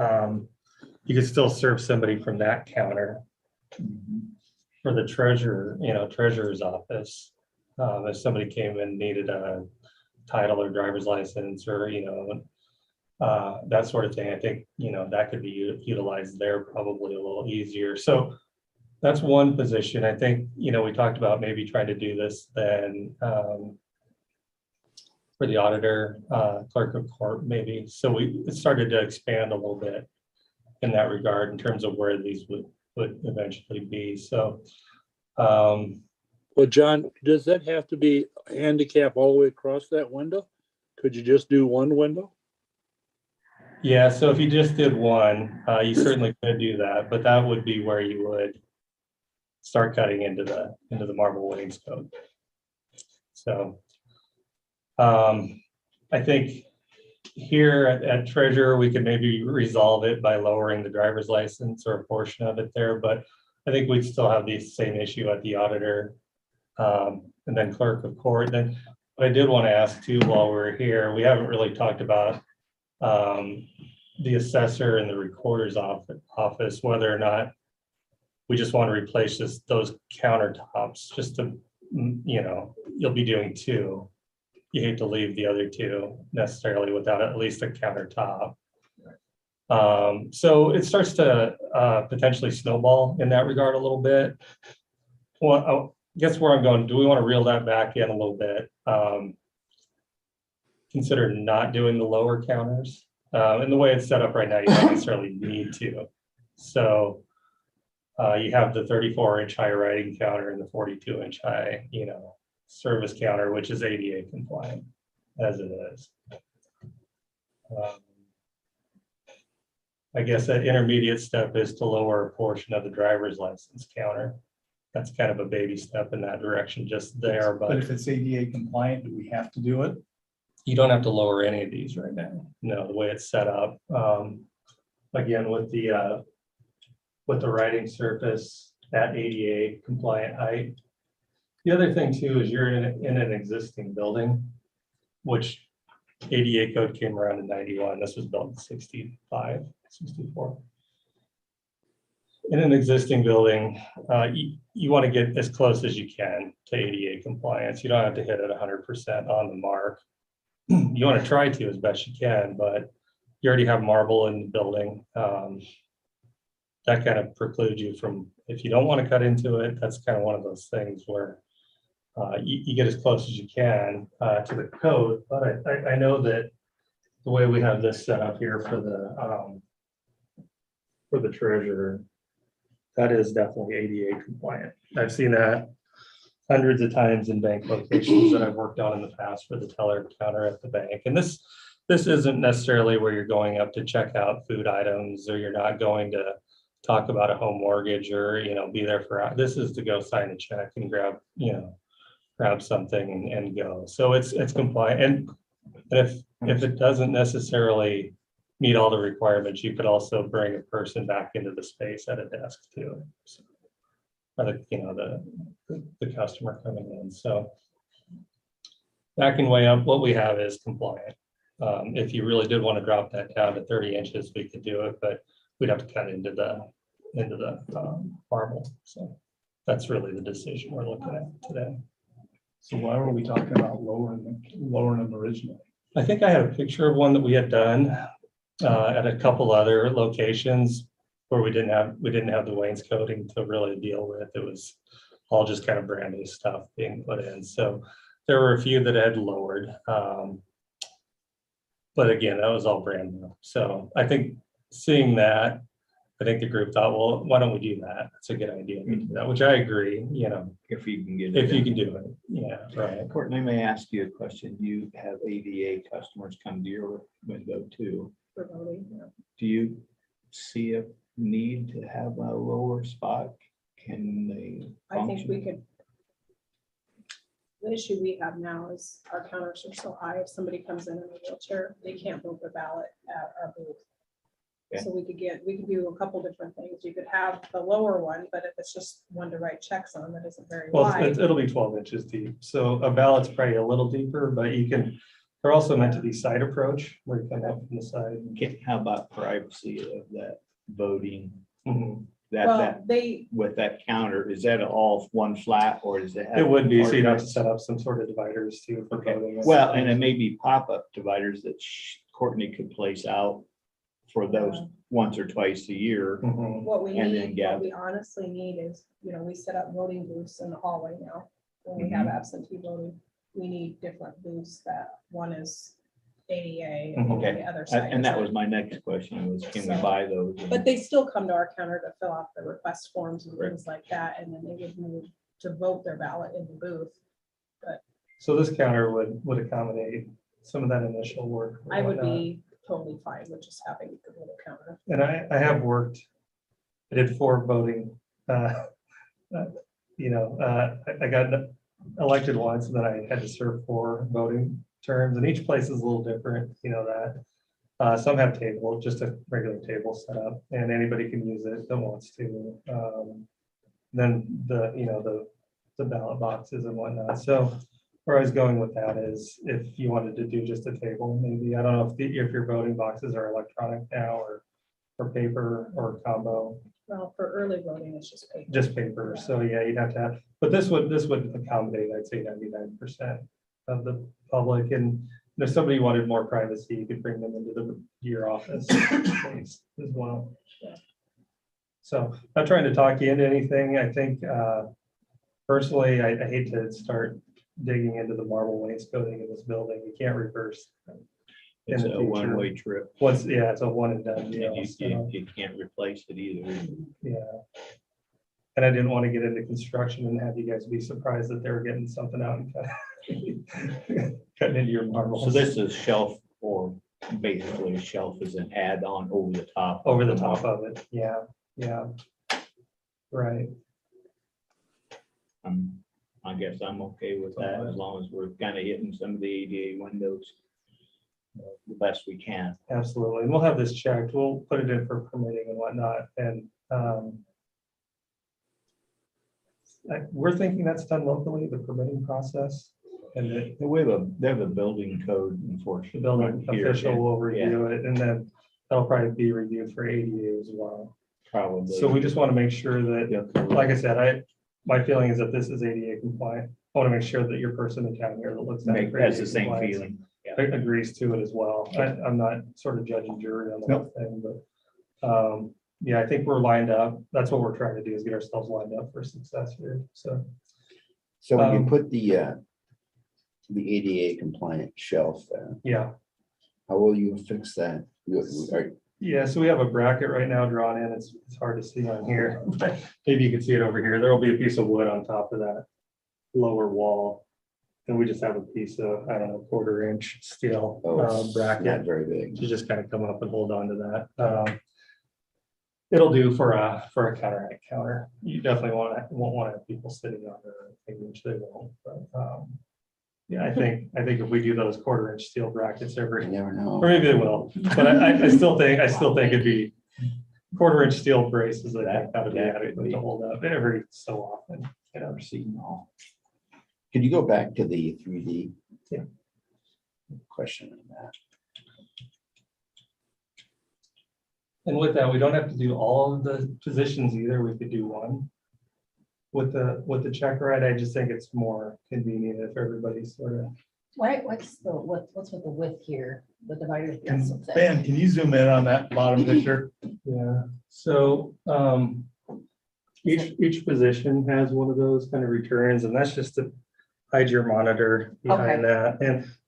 you could still serve somebody from that counter for the treasurer, treasurer's office. If somebody came and needed a title or driver's license or, that sort of thing, I think, that could be utilized there probably a little easier. So that's one position. I think, we talked about maybe trying to do this then for the auditor, clerk of court, maybe. So we started to expand a little bit in that regard in terms of where these would eventually be. So, Well, John, does that have to be handicap all the way across that window? Could you just do one window? yeah, so if you just did one, you certainly could do that, but that would be where you would start cutting into the marble wainscot. So, I think here at Treasurer, we could maybe resolve it by lowering the driver's license or a portion of it there, but I think we'd still have the same issue at the auditor, and then clerk of court. Then what I did want to ask too, while we're here, we haven't really talked about the assessor and the recorder's office, whether or not we just want to replace those countertops just to, you'll be doing two. You hate to leave the other two necessarily without at least a countertop. So it starts to potentially snowball in that regard a little bit. Well, I guess where I'm going, do we want to reel that back in a little bit? Consider not doing the lower counters. And the way it's set up right now, you don't necessarily need to. So you have the 34-inch high writing counter and the 42-inch high, service counter, which is ADA compliant as it is. I guess that intermediate step is to lower a portion of the driver's license counter. That's kind of a baby step in that direction, just there, But but if it's ADA compliant, do we have to do it? you don't have to lower any of these right now. No, the way it's set up. Again, with the riding surface at ADA compliant height. The other thing too is you're in an existing building, which ADA code came around in 91. This was built in 65, 64. In an existing building, you want to get as close as you can to ADA compliance. You don't have to hit it 100% on the mark. You want to try to as best you can, but you already have marble in the building. That kind of precludes you from, if you don't want to cut into it, that's kind of one of those things where you get as close as you can to the code. But I know that the way we have this set up here for the treasurer, that is definitely ADA compliant. I've seen that hundreds of times in bank locations that I've worked on in the past for the teller counter at the bank. And this isn't necessarily where you're going up to check out food items, or you're not going to talk about a home mortgage, or, be there for, this is to go sign a check and grab something and go. So it's compliant. And if it doesn't necessarily meet all the requirements, you could also bring a person back into the space at a desk too. So, the customer coming in. So backing way up, what we have is compliant. If you really did want to drop that down to 30 inches, we could do it, but we'd have to cut into the marble. So that's really the decision we're looking at today. So why were we talking about lowering them originally? I think I had a picture of one that we had done at a couple other locations where we didn't have the wainscoting to really deal with. It was all just kind of brand new stuff being put in. So there were a few that had lowered. But again, that was all brand new. So I think seeing that, I think the group thought, well, why don't we do that? It's a good idea to do that, which I agree, If you can get it. if you can do it. Yeah, right. Courtney, may I ask you a question? You have ADA customers come to your window too. For voting, yeah. Do you see a need to have a lower spot? Can they I think function? we could. The issue we have now is our counters are so high. If somebody comes in a wheelchair, they can't vote their ballot at our booth. Okay. So we could do a couple different things. You could have the lower one, but if it's just one to write checks on, that isn't very Well, wide. it'll be 12 inches deep. So a ballot's probably a little deeper, but they're also meant to be side approach where you come up from the side. How about privacy of that voting? Mhm. Well, they, With that counter, is that all one flat or is it? It would be, so you'd have to set up some sort of dividers too for Okay, voting. well, and it may be pop-up dividers that Courtney could place out for those once or twice a year. Mhm. what we And then need, gather. what we honestly need is, we set up voting booths in the hallway now. When we have absentee voting, we need different booths that one is ADA and Okay. the other side. And that is- was my next question was, can we buy those? But they still come to our counter to fill out the request forms and things like that, and then they would move to vote their ballot in the booth. So this counter would accommodate some of that initial work. and I would whatnot. be totally fine with just having the little counter. And I have worked, I did 4 voting. I got elected once and then I had to serve 4 voting terms, and each place is a little different, that. Some have table, just a regular table set up, and anybody can use it that wants to. Then the ballot boxes and whatnot. So where I was going with that is if you wanted to do just a table, maybe, I don't know if your voting boxes are electronic now or paper or combo, Well, for early voting, it's just paper. just paper. So yeah, you'd have to have, but this would accommodate, I'd say 99% of the public. And if somebody wanted more privacy, you could bring them into your office space as well. Yeah. So not trying to talk you into anything. I think personally, I hate to start digging into the marble wainscoting in this building. You can't reverse. in It's the a future. one-way trip. It's a one and done deal. And So, you can't replace it either. yeah. And I didn't want to get into construction and have you guys be surprised that they were getting something out and cutting into your marble. So this is shelf or basically a shelf is an add-on over the top. Over the top of it, yeah, yeah. Right, I guess I'm okay with that as long as we're kind of hitting some of the ADA windows the best we can. absolutely. And we'll have this checked. We'll put it in for permitting and whatnot. And we're thinking that's done locally, the permitting process. And the They have a building code enforcement. building here, official will yeah, review it, and then that'll probably be reviewed for ADA as well. Probably. So we just want to make sure that, like I said, my feeling is that this is ADA compliant. I want to make sure that your person in town here that looks at it for Has ADA the same compliance feeling. Yeah. agrees to it as well. I'm not sort of judge and jury on the whole thing, but yeah, I think we're lined up. That's what we're trying to do, is get ourselves lined up for success here. So So when you put the ADA compliant shelf there, yeah. how will you fix that? Yeah, so we have a bracket right now drawn in. It's hard to see on here. Maybe you can see it over here. There will be a piece of wood on top of that lower wall. And we just have a piece of, I don't know, 1/4 inch steel Not bracket very big. to just kind of come up and hold on to that. It'll do for a cataract counter. You definitely won't want to have people sitting on there, which they won't. But yeah, I think if we do those 1/4 inch steel brackets You never know. or maybe they will, but I still think it'd be 1/4 inch steel braces that have to be adequate to hold up every so often. I've never seen all. Could you go back to the 3D? Yeah. Question on that. And with that, we don't have to do all of the positions either. We could do one. With the check ride, I just think it's more convenient if everybody's sort of. Right, what's with the width here, the divider? here? Ben, can you zoom in on that bottom picture? Yeah, so each position has one of those kind of returns, and that's just to hide your monitor behind that.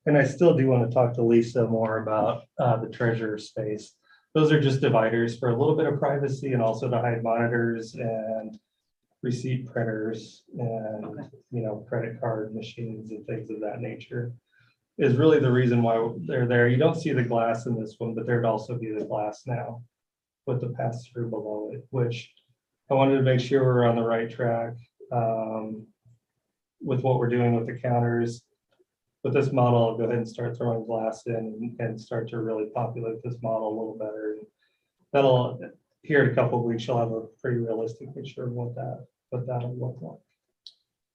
And I still do want to talk to Lisa more about the treasurer space. Those are just dividers for a little bit of privacy and also to hide monitors and receipt printers and, credit card machines and things of that nature is really the reason why they're there. You don't see the glass in this one, but there'd also be the glass now with the pass through below it, which I wanted to make sure we're on the right track with what we're doing with the counters. With this model, I'll go ahead and start throwing glass in and start to really populate this model a little better. And that'll, here in a couple of weeks, you'll have a pretty realistic picture of what that'll look like.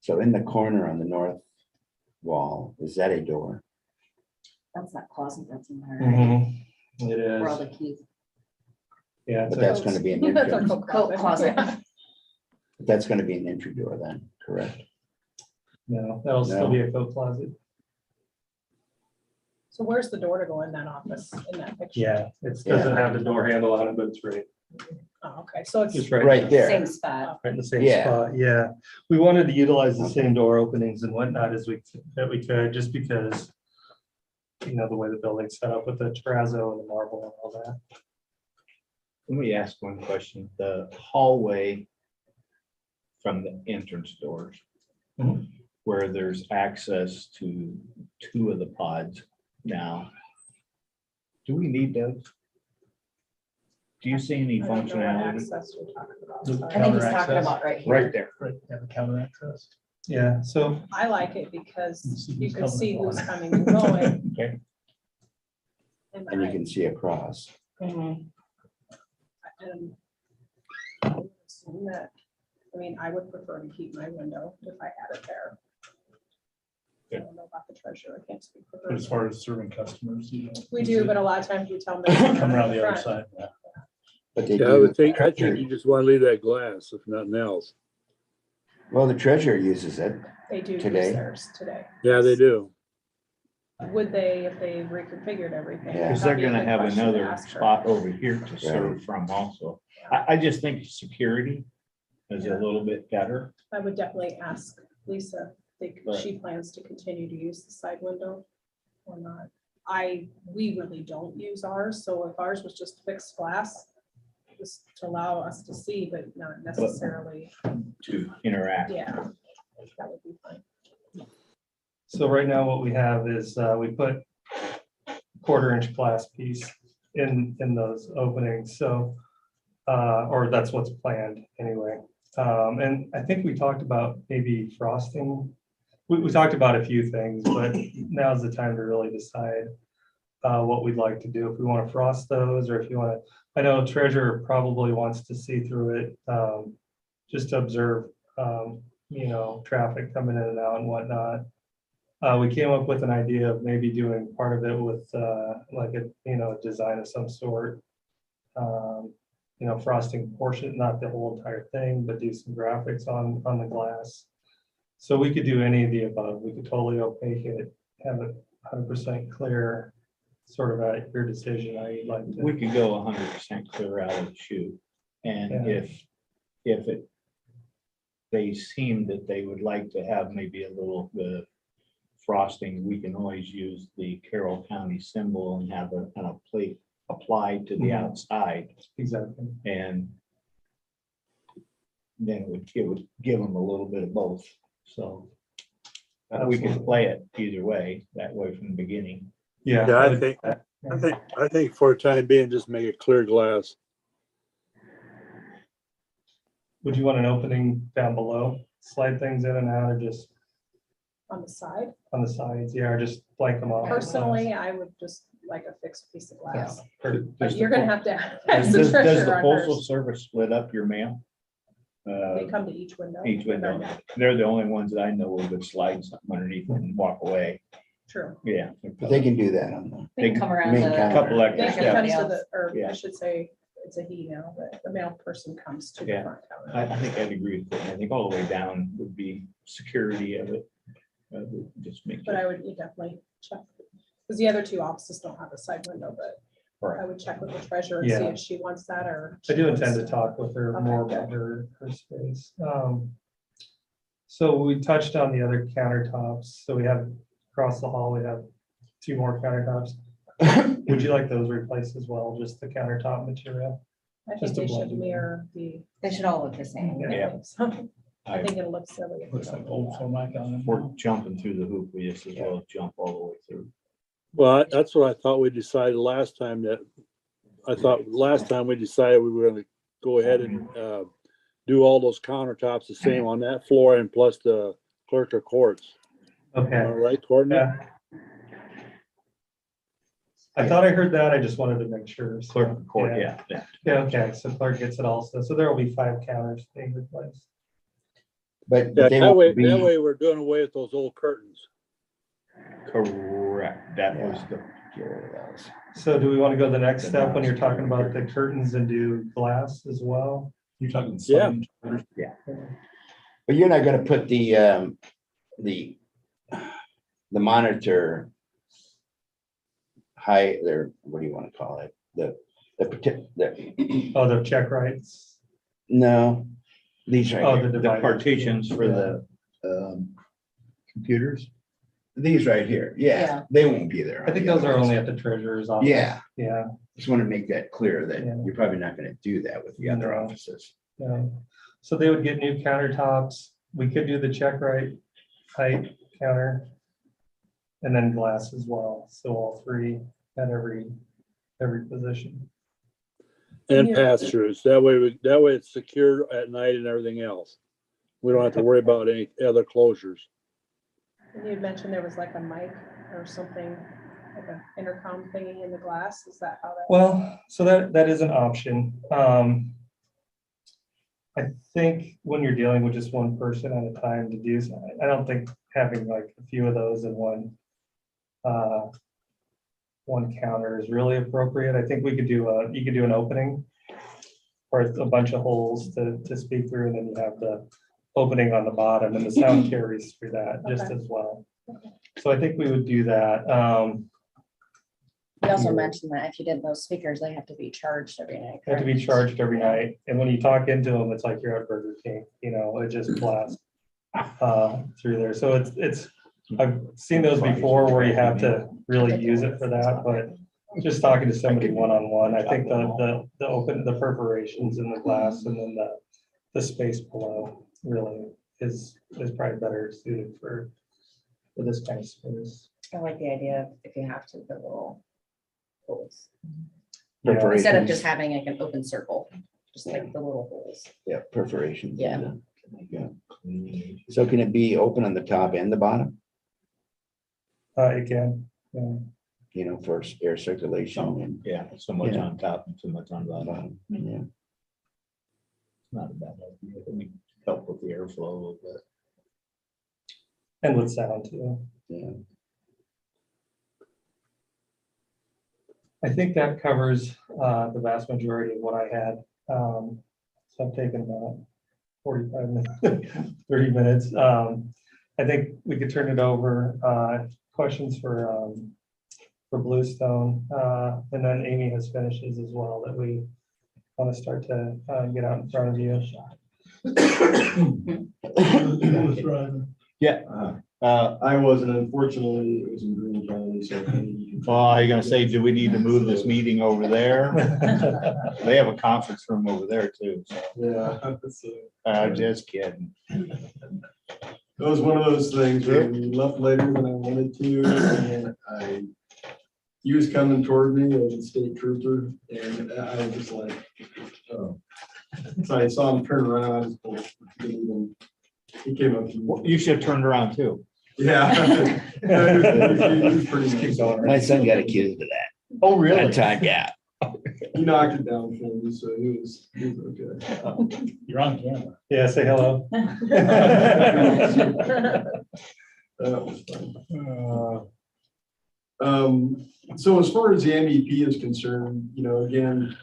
So in the corner on the north wall, is that a door? That's that closet that's in there. Right? It Where all is. the keys. Yeah. But that's going to be an That's our entry. coat closet. That's going to be an entry door then, correct? No, that'll still be a coat closet. So where's the door to go in that office, in that picture? Yeah, it doesn't have the door handle on it, but it's right. Oh, okay, so it's It's Right there. Same spot. Right in the same Yeah. spot, yeah. We wanted to utilize the same door openings and whatnot as we could, just because, the way the building's set up with the terrazzo and the marble and all that. Let me ask one question. The hallway from the entrance doors, Mhm. where there's access to 2 of the pods now, do we need those? Do you see any I don't know what functionality? access you're talking about. The Sorry. I think he's Counter talking access. about right here. Right there. Right, yeah, the counter access. Yeah, so I like it because You you see can who's see coming who's and coming and going. Okay. And you can see across. Mhm. And I would assume that, I would prefer to keep my window if I had it there. I don't know about the treasurer, I can't speak for But as her. far as serving customers, We do, but a lot of times we tell them. to come around the other front. side. Yeah. But they Yeah, I would do. think, I think you just want to leave that glass, if nothing else. Well, the treasurer uses it. They do use Today? theirs today. Yeah, they do. Would they if they reconfigured everything? Yeah. Because they're That'd be a gonna good have question to another ask her. spot over here to serve from also. I just think security is a little bit better. I would definitely ask Lisa, if Right. she plans to continue to use the side window or not. We really don't use ours, so if ours was just fixed glass, just to allow us to see, but not necessarily, To interact. yeah, that would be fine. So right now what we have is we put quarter-inch glass piece in those openings, so, or that's what's planned anyway. And I think we talked about maybe frosting. We talked about a few things, but now's the time to really decide what we'd like to do, if we want to frost those, or if you want to, I know treasurer probably wants to see through it, just to observe, you know, traffic coming in and out and whatnot. We came up with an idea of maybe doing part of it with like a, you know, a design of some sort. You know, frosting portion, not the whole entire thing, but do some graphics on the glass. So we could do any of the above. We could totally opaque it, have it 100% clear, sort of at your decision how you'd like to. We could go 100% clear out of the chute. And Yeah. if it, they seem that they would like to have maybe a little bit of frosting, we can always use the Carroll County symbol and have a kind of plate applied to the Mhm. outside, Exactly. and then it would give them a little bit of both. So we can Absolutely. play it either way, that way from the beginning. Yeah. Yeah, I think for the time being, just make it clear glass. Would you want an opening down below, slide things in and out, or just On the side, on the sides? Yeah, or just blank them off. personally, I would just like a fixed piece of glass. Or- But Does you're the gonna po- have to. ask the Does the treasurer on postal hers. service split up your mail? They come to each window. Each window, they're the only ones that I know who would slide something underneath and walk away. True. Yeah. But they can do that on the. They can come around Main the. counter. Couple They extra can steps. come Everybody to else. the, or Yeah. I should say, it's a he now, but the mail person comes to the Yeah. front I counter. think I'd agree with that. I think all the way down would be security of it. Would just make. But I would definitely check, because the other two offices don't have a side window, but I Right. would check with the treasurer and see Yeah. if she wants that or. I she do wants intend to talk with her Okay, more good. about her space. So we touched on the other countertops. So we have across the hall, we have 2 more countertops. Would you like those replaced as well, just the countertop material? I think just a they should blended. mirror the. They should all look the same. Yeah. I think it'll look silly. if we Looks don't like do old that. format on it. We're jumping through the hoop. We just as well jump all the way through. Well, that's what I thought we decided last time we decided we were gonna go ahead and do all those countertops the same on that floor and plus the clerk of courts. Am I Okay, right, Courtney? yeah. I thought I heard that. I just wanted to make sure. So, Clerk of court, yeah. Yeah, okay, so clerk gets it also. So there will be 5 counters being replaced. But Yeah, they that way, won't be, that way we're doing away with those old curtains. Correct. That was the, get rid of those. So do we want to go the next step when you're talking about the curtains and do glass as well? You're talking. Yeah. sign. But you're not gonna put the monitor high, there, what do you wanna call it? Oh, the check rights. No, these Oh, right the here, the dividers. partitions for Yeah. the computers. these right here, yeah, Yeah. they won't be there. I think those are only at the treasurer's office. Yeah, Yeah, just wanna make that clear that Yeah. you're probably not gonna do that with the other No. offices. yeah. So they would get new countertops. We could do the check right height counter. And then glass as well. So all 3 at every position. And Yeah. pass-throughs. That way it's secure at night and everything else. We don't have to worry about any other closures. And you mentioned there was like a mic or something, like an intercom thingy in the glass. Is that how that? Well, so that is an option. I think when you're dealing with just one person at a time to do, I don't think having like a few of those in one counter is really appropriate. I think we could do you could do an opening or a bunch of holes to speak through, and then you have the opening on the bottom, and the sound carries through that just Okay. as well. So I think we would do that. We also mentioned that if you did those speakers, they have to be charged every night. Have to be correct? charged every night, and when you talk into them, it's like you're at Burger King, it just blasts through there. So it's I've seen those before where you have to really use it for that, but just talking to somebody one-on-one, I think the perforations in the glass and then the space below really is probably better suited for this kind of space. I like the idea of if you have to, the little holes. Yeah. Instead of Perforations. just having like an open circle, just like the little holes. Yeah, perforations. Yeah. Yeah. So can it be open on the top and the bottom, Again, you know, for air circulation and Yeah, so much Yeah. on top and so much on the bottom. bottom? Yeah. Not a bad idea. It would help with the airflow a little bit. and with sound too. Yeah. I think that covers the vast majority of what I had. So I've taken about 45 minutes, 30 minutes. I think we could turn it over. Questions for Bluestone. And then Amy has finishes as well that we want to start to get out in front of you. Yeah. I wasn't, unfortunately, it was in Green County, so. Oh, you're gonna say, do we need to move this meeting over there? They have a conference room over there too. So, Yeah, so just kidding. it was one of those things where we left later than I wanted to, and he was coming toward me as a state trooper, and I was just like, oh. So I saw him turn around, I just pulled, he came up to me. You should have turned around too. Yeah. He was pretty Keep nice. going. My son got accused of that. Oh, One time, yeah. He knocked it down for me, so he was okay. You're on camera. Yeah, say hello. That was fun. So as far as the MEP is concerned, you know, again,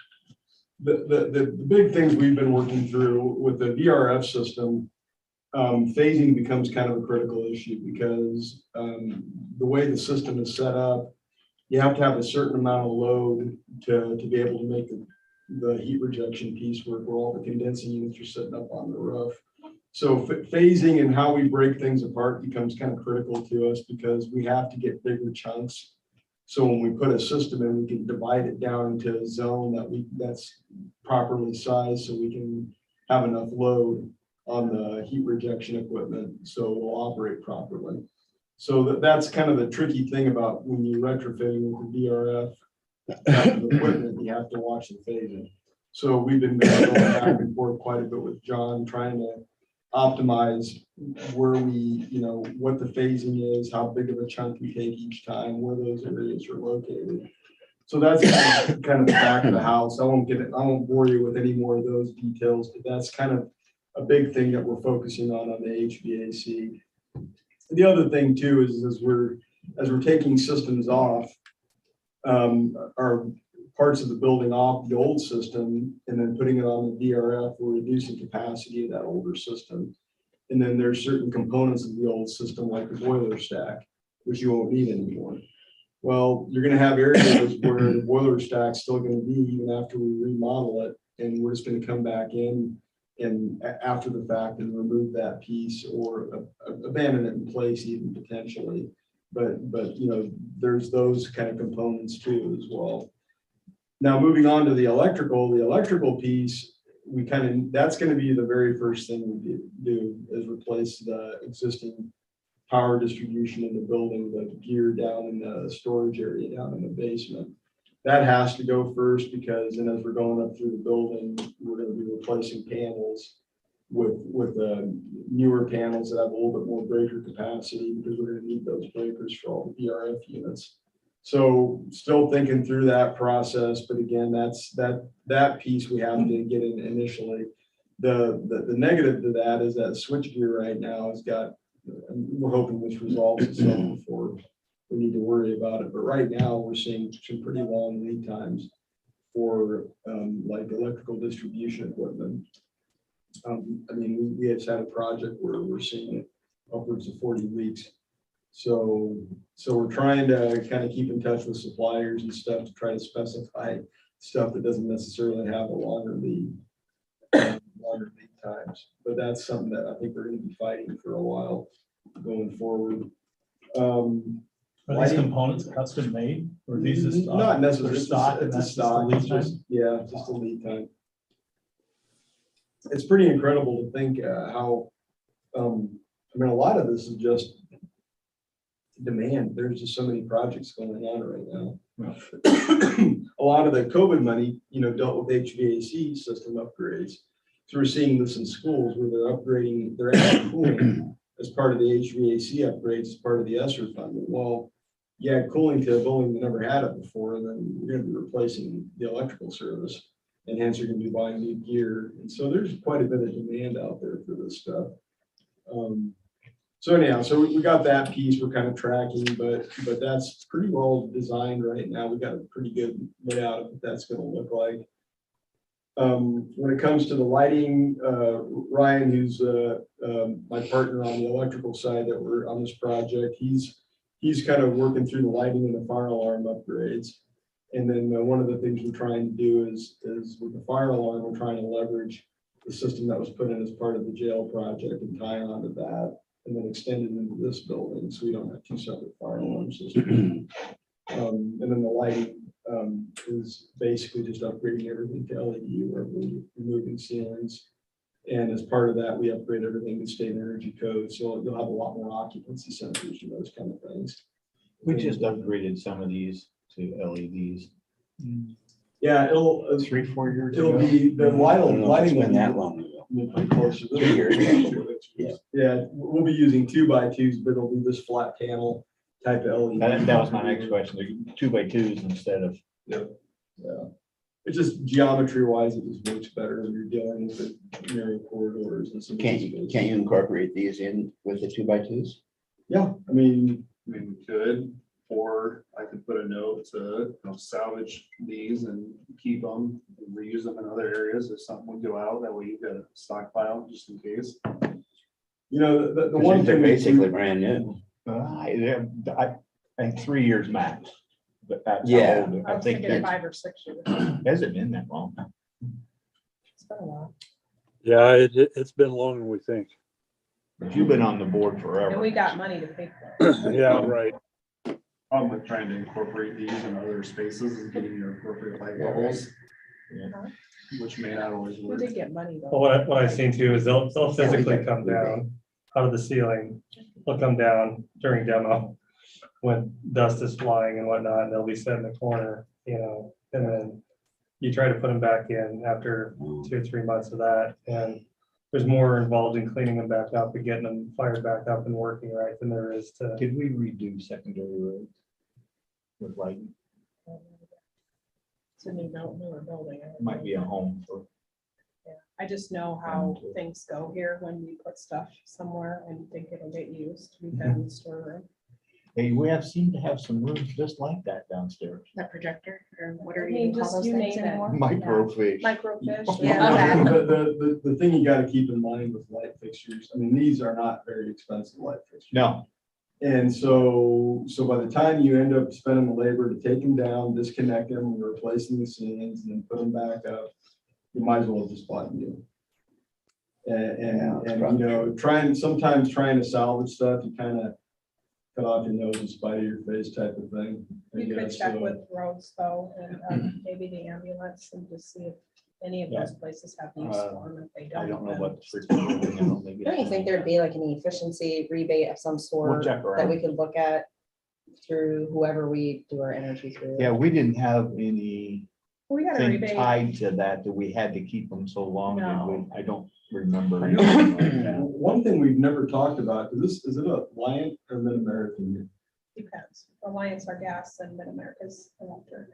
the big things we've been working through with the VRF system, phasing becomes kind of a critical issue because the way the system is set up, you have to have a certain amount of load to be able to make the heat rejection piece work, where all the condensing units are sitting up on the roof. So phasing and how we break things apart becomes kind of critical to us because we have to get bigger chunks. So when we put a system in, we can divide it down into a zone that's properly sized so we can have enough load on the heat rejection equipment so it'll operate properly. So that's kind of the tricky thing about when you're retrofitting with the VRF type of equipment, you have to watch the phasing. So we've been going back and forth quite a bit with John, trying to optimize where we, you know, what the phasing is, how big of a chunk we take each time, where those areas are located. So that's kind of the back of the house. I won't bore you with any more of those details, but that's kind of a big thing that we're focusing on the HVAC. The other thing too is as we're taking systems off, our parts of the building off the old system and then putting it on the VRF, we're reducing capacity of that older system. And then there's certain components of the old system like the boiler stack, which you won't need anymore. Well, you're gonna have areas where the boiler stack's still gonna be even after we remodel it, and we're just gonna come back in and after the fact and remove that piece or abandon it in place even potentially. But you know, there's those kind of components too as well. Now, moving on to the electrical piece, that's going to be the very first thing we do is replace the existing power distribution in the building, the gear down in the storage area down in the basement. That has to go first because then as we're going up through the building, we're going to be replacing panels with newer panels that have a little bit more breaker capacity because we're going to need those breakers for all the VRF units. So still thinking through that process, but again, that piece we have to get in initially. The negative to that is that switchgear right now has got, we're hoping this resolves itself before we need to worry about it. But right now we're seeing some pretty long lead times for like electrical distribution equipment. I mean, we have had a project where we're seeing it upwards of 40 weeks. So we're trying to kind of keep in touch with suppliers and stuff to try to specify stuff that doesn't necessarily have a longer lead times. But that's something that I think we're going to be fighting for a while going forward. Are these components custom made or are these just? Not necessarily. They're stock and It's a that's just the stock. lead It's time? just, yeah, just a lead time. It's pretty incredible to think how, I mean, a lot of this is just demand. There's just so many projects going on right now. a lot of the COVID money, dealt with HVAC system upgrades. So we're seeing this in schools where they're upgrading, they're adding cooling as part of the HVAC upgrades, as part of the ESSER funding. Well, you add cooling to a building that never had it before, and then you're gonna be replacing the electrical service. And hence you're gonna be buying new gear. And so there's quite a bit of demand out there for this stuff. So anyhow, so we got that piece we're kind of tracking, but that's pretty well designed right now. We got a pretty good layout of what that's gonna look like. When it comes to the lighting, Ryan, who's my partner on the electrical side that we're on this project, he's kind of working through the lighting and the fire alarm upgrades. And then one of the things we're trying to do is with the fire alarm, we're trying to leverage the system that was put in as part of the jail project and tie on to that, and then extend it into this building, so we don't have two separate fire alarm systems. And then the lighting is basically just upgrading everything to LED, where we're removing ceilings. And as part of that, we upgrade everything to state energy code, so you'll have a lot more occupancy sensors and those kind of things. We just upgraded some of these to LEDs. Yeah, it'll 3-4 years it'll ago. be the lighting. It's been that long ago. Pretty close to 3 years ago. Yeah. Yeah, we'll be using 2x2s, but it'll be this flat panel type of LED. That was my next question. They're 2x2s instead of. Yeah. It's just geometry wise, it just works better when you're dealing with the narrow corridors and some. Can't you incorporate these in with the 2x2s? Yeah, I mean, we could, or I could put a note to, salvage these and keep them, and reuse them in other areas if something would go out, that way you've got a stockpile just in case. the one They're thing. basically brand new. I think 3 years max. But that's. Yeah. how old I I was think thinking that 5 or 6 years. hasn't been that long. It's been a while. Yeah, it's been longer than we think. But you've been on the board forever. And we got money to pay for it. Yeah, right. Problem with trying to incorporate these in other spaces is getting your appropriate light levels. Which may not always We work. did get money though. Well, what I've seen too is they'll physically come down out of the ceiling. They'll come down during demo when dust is flying and whatnot, and they'll be set in the corner, and then you try to put them back in after 2 or 3 months of that. And there's more involved in cleaning them back up and getting them fired back up and working right than there is to. Did we redo secondary roads? With lighting, It's a newer building. might be a home for. Yeah, I just know how things go here when we put stuff somewhere and think it'll get used. We've had in the storeroom. Hey, we seem to have some rooms just like that downstairs. That projector, or what I are mean, you call just those you things name it. anymore? Microfiche. Microfiche. Yeah, okay. The thing you gotta keep in mind with light fixtures, I mean, these are not very expensive light fixtures. No, And so by the time you end up spending the labor to take them down, disconnect them, replacing the ceilings, and then put them back up, you might as well just bought new. And sometimes trying to salvage stuff, you kind of cut off your nose in spite of your face type of thing. I You could guess, check so. with roads though, and maybe the ambulance and just see if any of those places have use for them. If they I don't don't, know then what. the Don't you think there'd be like an efficiency rebate of some We'll sort check that around. we could look at through whoever we do our energy through? Yeah, we didn't have anything we got a rebate. tied to that we had to keep them so long, did No. we? I don't remember. I know. anything like that. One thing we've never talked about, is it a Lion or Mid-American? Depends. Alliance are gas and Mid-America's electric.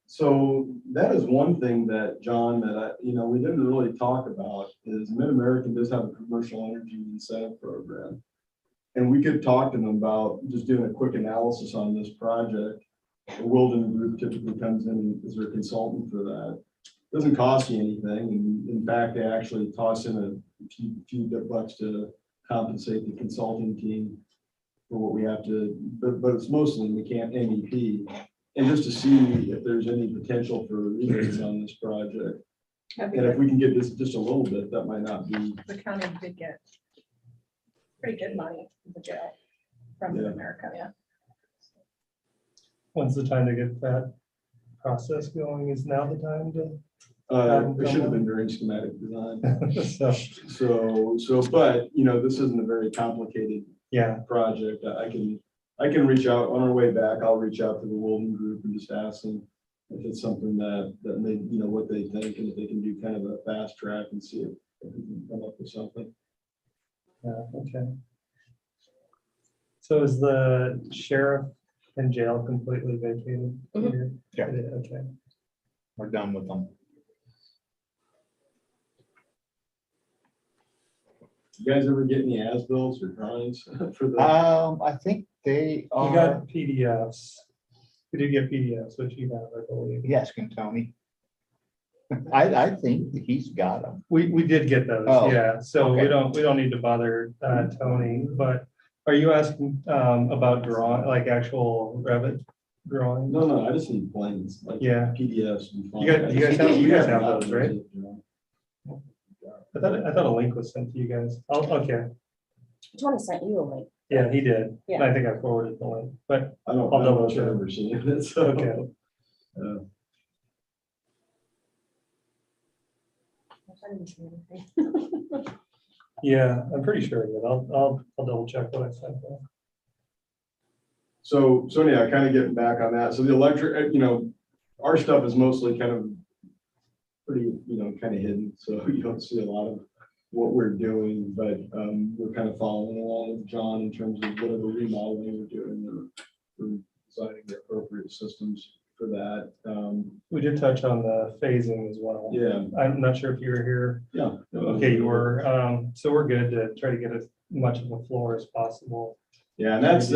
So that is one thing that, John, that we didn't really talk about is Mid-American does have a commercial energy incentive program. And we could talk to them about just doing a quick analysis on this project. The Wilden Group typically comes in as their consultant for that. Doesn't cost you anything. And in fact, they actually toss in a few bucks to compensate the consulting team for what we have to, but it's mostly MEP. And just to see if there's any potential for rebates on this project. That'd be And if good. we can get this just a little bit, that might not be. The county did get pretty good money from the jail from Yeah. Mid-America. Yeah. When's the time to get that process going? Is now the time to? It should have been during schematic design. So, But, this isn't a very complicated yeah, project. I I can reach out on our way back. I'll reach out to the Wilden group and just ask them if it's something that may, you know, what they think, and if they can do kind of a fast track and see if we can come up with something. Yeah, okay. So is the sheriff and jail completely vacated? Mhm. Yeah. Okay. We're done with them. You guys ever get any as-bills or drawings for the? I think they You are, got PDFs. We did get PDFs, which you have, I believe. yes, can Tony. I think he's got them. We did get those, Oh, yeah, so we okay. don't need to bother Tony, but are you asking about drawing, like actual Revit drawings? No, I just need plans, like Yeah. PDFs. would be fine. You guys have got those, right? you know. I thought a link was sent to you guys. Okay, Tony sent you a link. yeah, he did. Yeah. I think I forwarded the link, but I don't I'll know double if I've check. ever seen it, so. Okay. I didn't see anything. yeah, I'm pretty sure. But I'll double check what I sent. So anyhow, kind of getting back on that. So the electric, you know, our stuff is mostly kind of pretty, you know, kind of hidden. So you don't see a lot of what we're doing, but we're kind of following along with John in terms of whatever remodeling we're doing. We're designing the appropriate systems for that. We did touch on the phasing as well. Yeah. I'm not sure if you were here. Yeah. Okay, you were. So we're good to try to get as much of a floor as possible. Yeah, and that's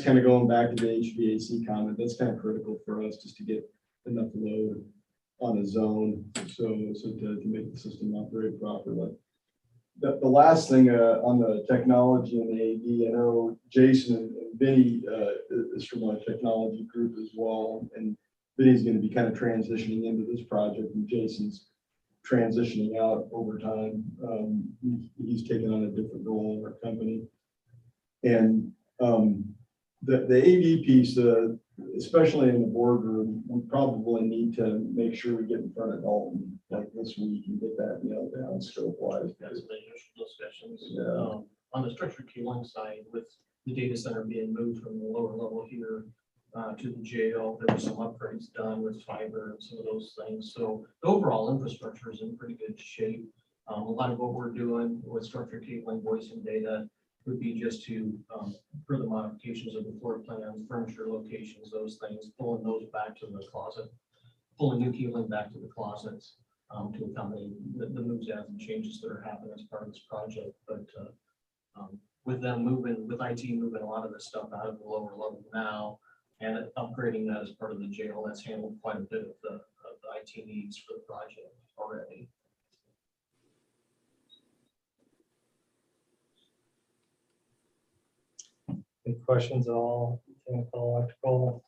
kind of going back to the HVAC comment. That's kind of critical for us just to get enough load on a zone, so to make the system operate properly. The last thing on the technology and the AV, I know Jason and Vinny is from our technology group as well, and Vinny's going to be kind of transitioning into this project, and Jason's transitioning out over time. He's taken on a different role in our company. And the AV piece, especially in the boardroom, we probably need to make sure we get in front of Dalton like this week and get that nailed down scope wise. That's the initial discussions. Yeah. On the structured key-line side, with the data center being moved from the lower level here to the jail, there were some upgrades done with fiber and some of those things. So the overall infrastructure is in pretty good shape. A lot of what we're doing with structured key-line voice and data would be just to further modifications of the floor plans, furniture locations, those things, pulling those back to the closet, pulling new keyline back to the closets to accommodate the moves and changes that are happening as part of this project. But with them moving, with IT moving a lot of this stuff out of the lower level now and upgrading that as part of the jail, that's handled quite a bit of the IT needs for the project already. Any questions at all? Mechanical, electrical?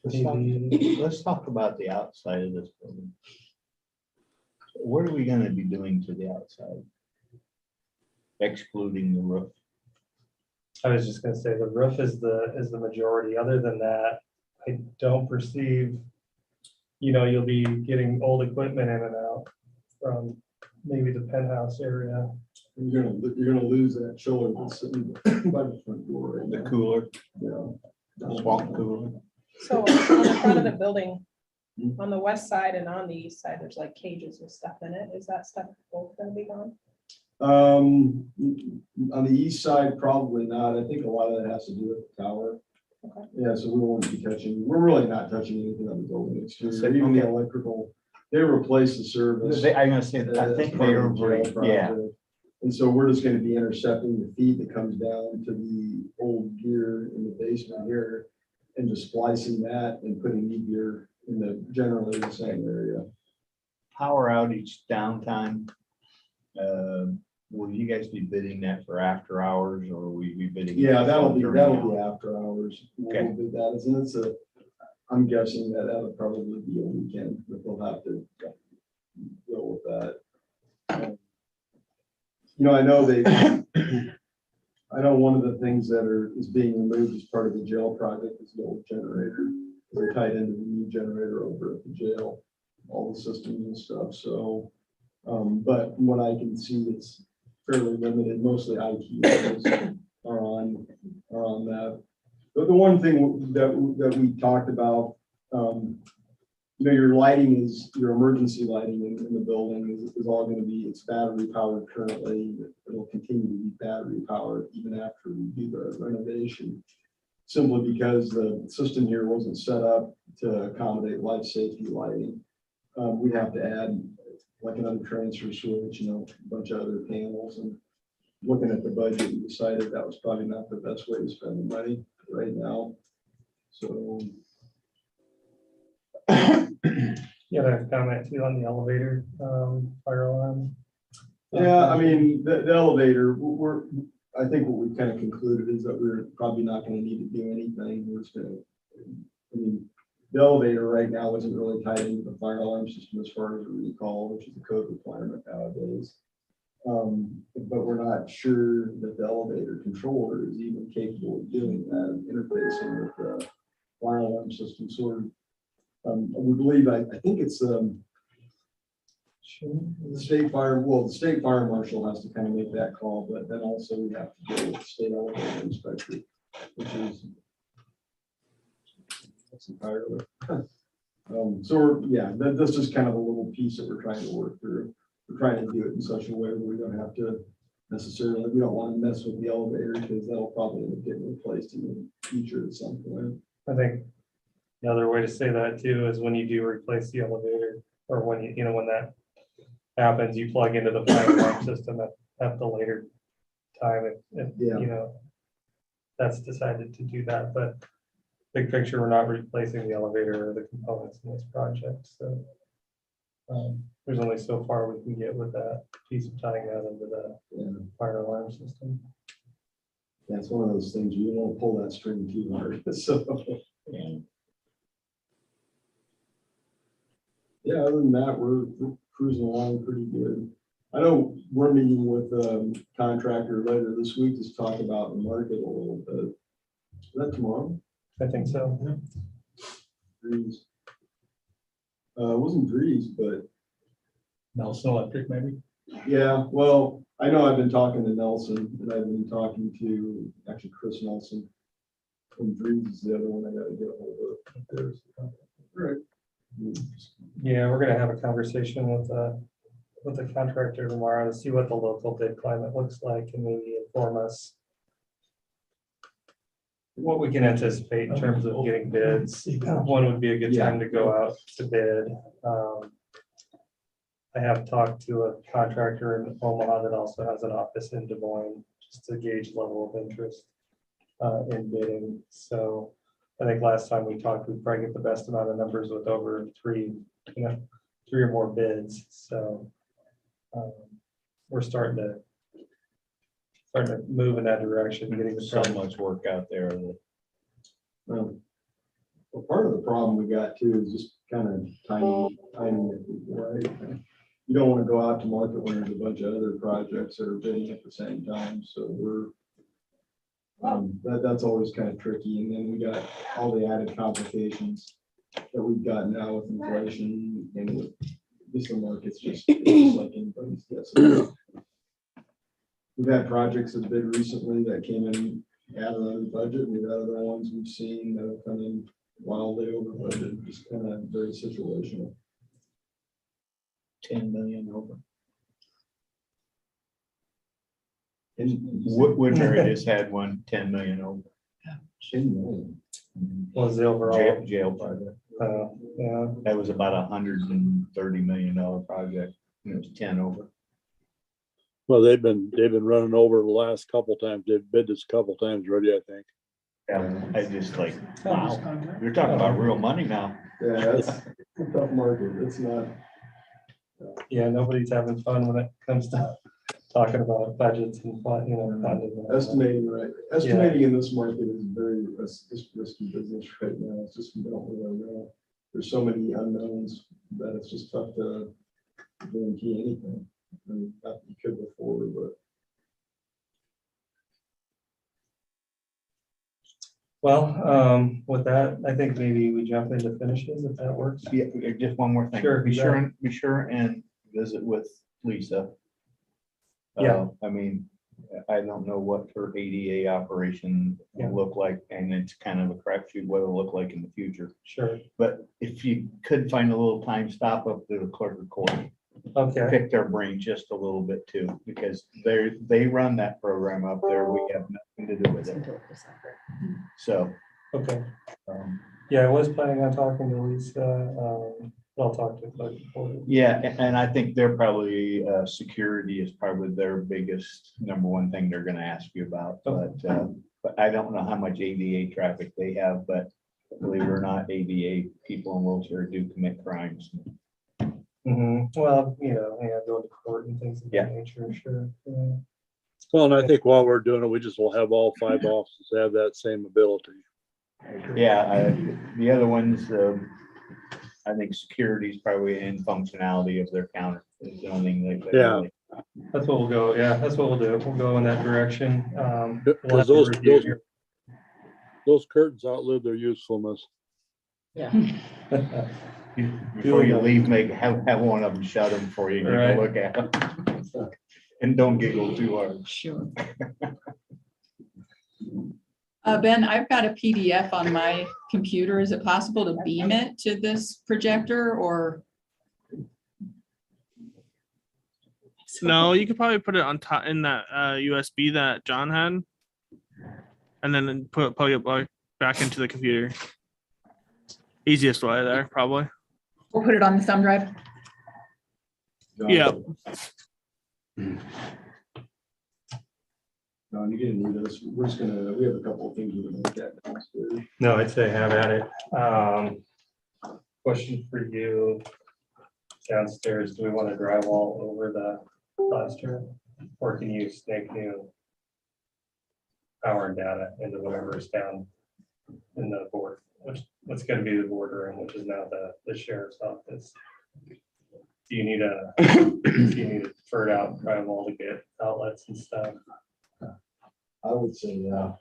Let's talk about the outside of this building. What are we gonna be doing to the outside? Excluding the roof. I was just gonna say the roof is the majority. Other than that, I don't perceive, you'll be getting old equipment in and out from maybe the penthouse area. You're gonna lose that chiller that's sitting by the front door right The now. cooler, Yeah. the swamp cooler. So on the front of the building, on the west side and on the east side, there's like cages with stuff in it. Is that stuff both gonna be gone? On the east side, probably not. I think a lot of that has to do with the tower. Okay. Yeah, so we won't be touching, we're really not touching anything on the building exterior, even the electrical. They replaced the service. I'm gonna say that, I as think part they of were, the jail yeah, project. And so we're just gonna be intercepting the feed that comes down to the old gear in the basement here and just splicing that and putting new gear in the generally the same area. power outage downtime. Will you guys be bidding that for after hours, or will you be bidding? Yeah, that'll be during after hours. Okay. We'll do that. And I'm guessing that'll probably be a weekend, but they'll have to go with that. I know I know one of the things that is being removed as part of the jail project is the old generator. They're tied into the new generator over at the jail, all the systems and stuff, so. But what I can see, it's fairly limited, mostly IT. are on that. But the one thing that we talked about, your lighting your emergency lighting in the building is all gonna be, it's battery powered currently. It'll continue to be battery powered even after we do the renovation. Simply because the system here wasn't set up to accommodate life safety lighting. We'd have to add like another transfer switch, a bunch of other panels, and looking at the budget, we decided that was probably not the best way to spend the money right now. So. You had a comment too on the elevator, fire alarm. Yeah, I mean, the elevator, I think what we kind of concluded is that we're probably not gonna need to do anything. We're just gonna, the elevator right now isn't really tied into the fire alarm system as far as a recall, which is a code requirement nowadays. But we're not sure that the elevator controller is even capable of doing that, interfacing with the fire alarm system. So we believe, I think it's the state fire, the state fire marshal has to kind of make that call, but then also we have to deal with the state elevator inspector, which is that's entirely. That's just kind of a little piece that we're trying to work through. We're trying to do it in such a way where we don't have to necessarily, we don't want to mess with the elevator because that'll probably end up getting replaced in the future at some point. I think the other way to say that too is when you do replace the elevator, or when when that happens, you plug into the fire alarm system at the later time. If that's decided to do that, but big picture, we're not replacing the elevator or the components in this project. So there's only so far we can get with that piece of tying that into the fire alarm system. Yeah, it's one of those things you don't want to pull that string too hard. So yeah, other than that, we're cruising along pretty good. I know we're meeting with a contractor later this week to talk about the market a little bit. Is that tomorrow? I think so. Drees. It wasn't Drees, but Nelson Electric, maybe? yeah, well, I know I've been talking to Nelson and I've been talking to actually Chris Nelson from Drees is the other one I gotta get a hold of. There's right. Yeah, we're gonna have a conversation with the contractor tomorrow to see what the local bid climate looks like and maybe inform us what we can anticipate in terms of getting bids. One would be a good time to go out to bid. I have talked to a contractor in Omaha that also has an office in Des Moines, just to gauge level of interest in bidding. So I think last time we talked, we'd probably get the best amount of numbers with over three or more bids. So we're starting to move in that direction, getting the So much work out there. Well, part of the problem we got too is just kind of timing it, right? You don't want to go out to market when there's a bunch of other projects that are bidding at the same time. So that's always kind of tricky. And then we got all the added complications that we've got now with inflation and with just the market's just like anybody's guessing. We've had projects that bid recently that came in at or under budget. We've had other ones we've seen that have come in wildly over budget, just kind of very situational. 10 million over. And Woodbury just had one 10 million over. 10 million. was the overall. Jail project. Yeah, That was about $130 million project. And it was 10 over. Well, they've been running over the last couple times. They've bid this a couple times already, I think. Yeah, I just like, wow, you're talking about real money now. Yeah, that's a tough market. It's not. yeah, nobody's having fun when it comes to talking about budgets and funding. Estimating, right? Estimating in this market is very risky business right now. It's just, we don't really know. There's so many unknowns that it's just tough to guarantee anything. I mean, not that you could before, but. Well, with that, I think maybe we jump into finishes if that works. Yeah, just one more thing. Sure, Be you sure and visit with Lisa. Yeah. I mean, I don't know what her ADA operation will look like, and it's kind of a crapshoot what it'll look like in the future. Sure. But if you could find a little time, stop up to the clerk of court, Okay. pick their brain just a little bit too, because they run that program up there. We have nothing to do with it. So, Okay. um, Yeah, I was planning on talking to Lisa. I'll talk to her before. yeah, and I think they're probably, security is probably their biggest, number one thing they're gonna ask you about, but I don't know how much ADA traffic they have, but believe it or not, ADA people in wheelchair do commit crimes. Well, you know, yeah, going to court and things of that nature, sure. Yeah. Well, and I think while we're doing it, we just will have all 5 officers have that same ability. Yeah, the other ones, I think security is probably in functionality of their counter. Is the only thing that. Yeah. That's what we'll go. Yeah, that's what we'll do. We'll go in that direction. We'll Because have to review here. those curtains outlive their usefulness. Before you leave, have one of them shut them for you, Right. look at them. And don't giggle too hard. Sure. Ben, I've got a PDF on my computer. Is it possible to beam it to this projector or? No, you could probably put it on top in that USB that John had, and then plug it back into the computer. Easiest way there, probably. We'll put it on the thumb drive. Yeah. No, you didn't need us. We're just gonna, we have a couple of things we're gonna look at downstairs. No, I'd say have at it. Question for you downstairs. Do we want to drywall over the plaster? Or can you snake new power and data into whatever is down in the board, what's going to be the boardroom, which is now the sheriff's office? Do you need a deferred out drywall to get outlets and stuff? I would say, yeah.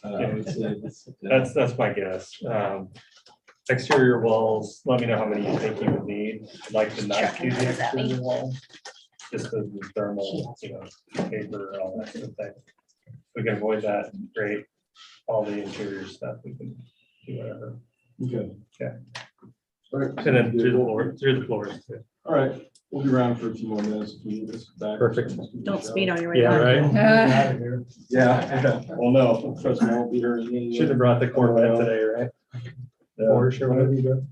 I would say That's my guess. Exterior walls, let me know how many you think you would need. I'd like to not do the exterior walls. Just the thermal, paper, all that sort of thing. We can avoid that, great. All the interior stuff, we can do whatever. Okay. Okay. All right. And then through the floors too. All right, we'll be around for a few more minutes if you need us back. Perfect. Don't speed on your way Yeah, back. right. Yeah, well, no, trust me, I won't be here. Should have brought the Corvette today, right? Porsche or whatever you do.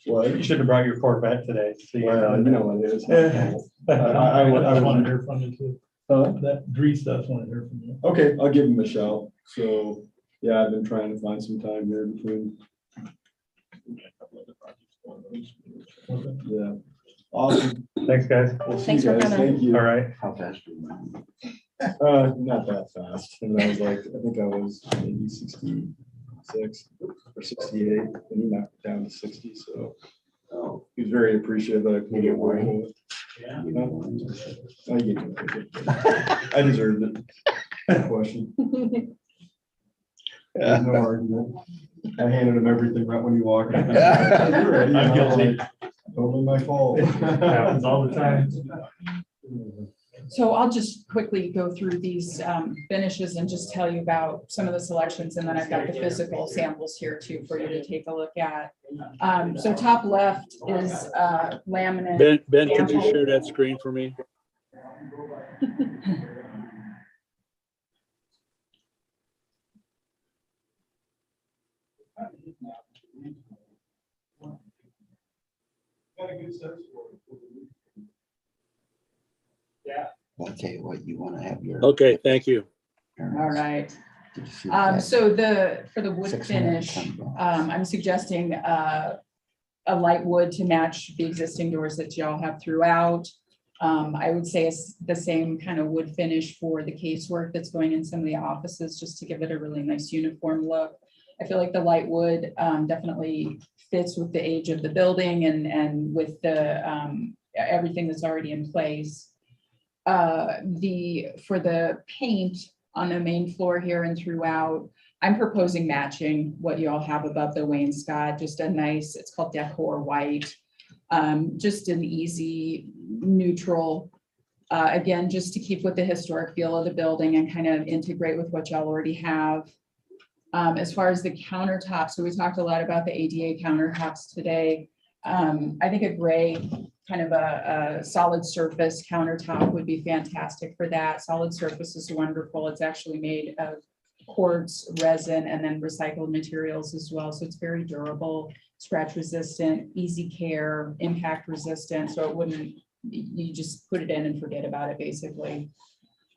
What? You should have brought your Corvette today. So you Well, you know what it is. I would- wanted to hear from you too. Huh? That Dries stuff, wanted to hear from you. Okay, I'll give him a shout. So, yeah, I've been trying to find some time here between. Yeah, awesome. Thanks, guys. We'll see Thanks you for guys. coming. Thank you. All right. How fast do you run? Not that fast. And I was like, I think I was maybe 66 or 68, and he knocked it down to 60, so. He was very appreciative that I could get working with. I get it. I deserved it. No question. No argument. I handed him everything right when he walked in. I'm guilty. Totally my fault. Happens all the time. So I'll just quickly go through these finishes and just tell you about some of the selections, and then I've got the physical samples here too for you to take a look at. So top left is laminate. Ben, can you share that screen for me? Well, I'll tell you what, you want to have your. Okay, thank you. All right. Did you see that? So for the wood 600 finish, ton. I'm suggesting a light wood to match the existing doors that y'all have throughout. I would say it's the same kind of wood finish for the casework that's going in some of the offices, just to give it a really nice uniform look. I feel like the light wood definitely fits with the age of the building and with the everything that's already in place. For the paint on the main floor here and throughout, I'm proposing matching what you all have above the wainscot, just a nice, it's called decor white, just an easy neutral Again, just to keep with the historic feel of the building and kind of integrate with what y'all already have. As far as the countertops, so we talked a lot about the ADA countertops today. I think a gray, kind of a solid surface countertop would be fantastic for that. Solid surface is wonderful. It's actually made of quartz, resin, and then recycled materials as well. So it's very durable, scratch resistant, easy care, impact resistant. So it wouldn't, you just put it in and forget about it, basically.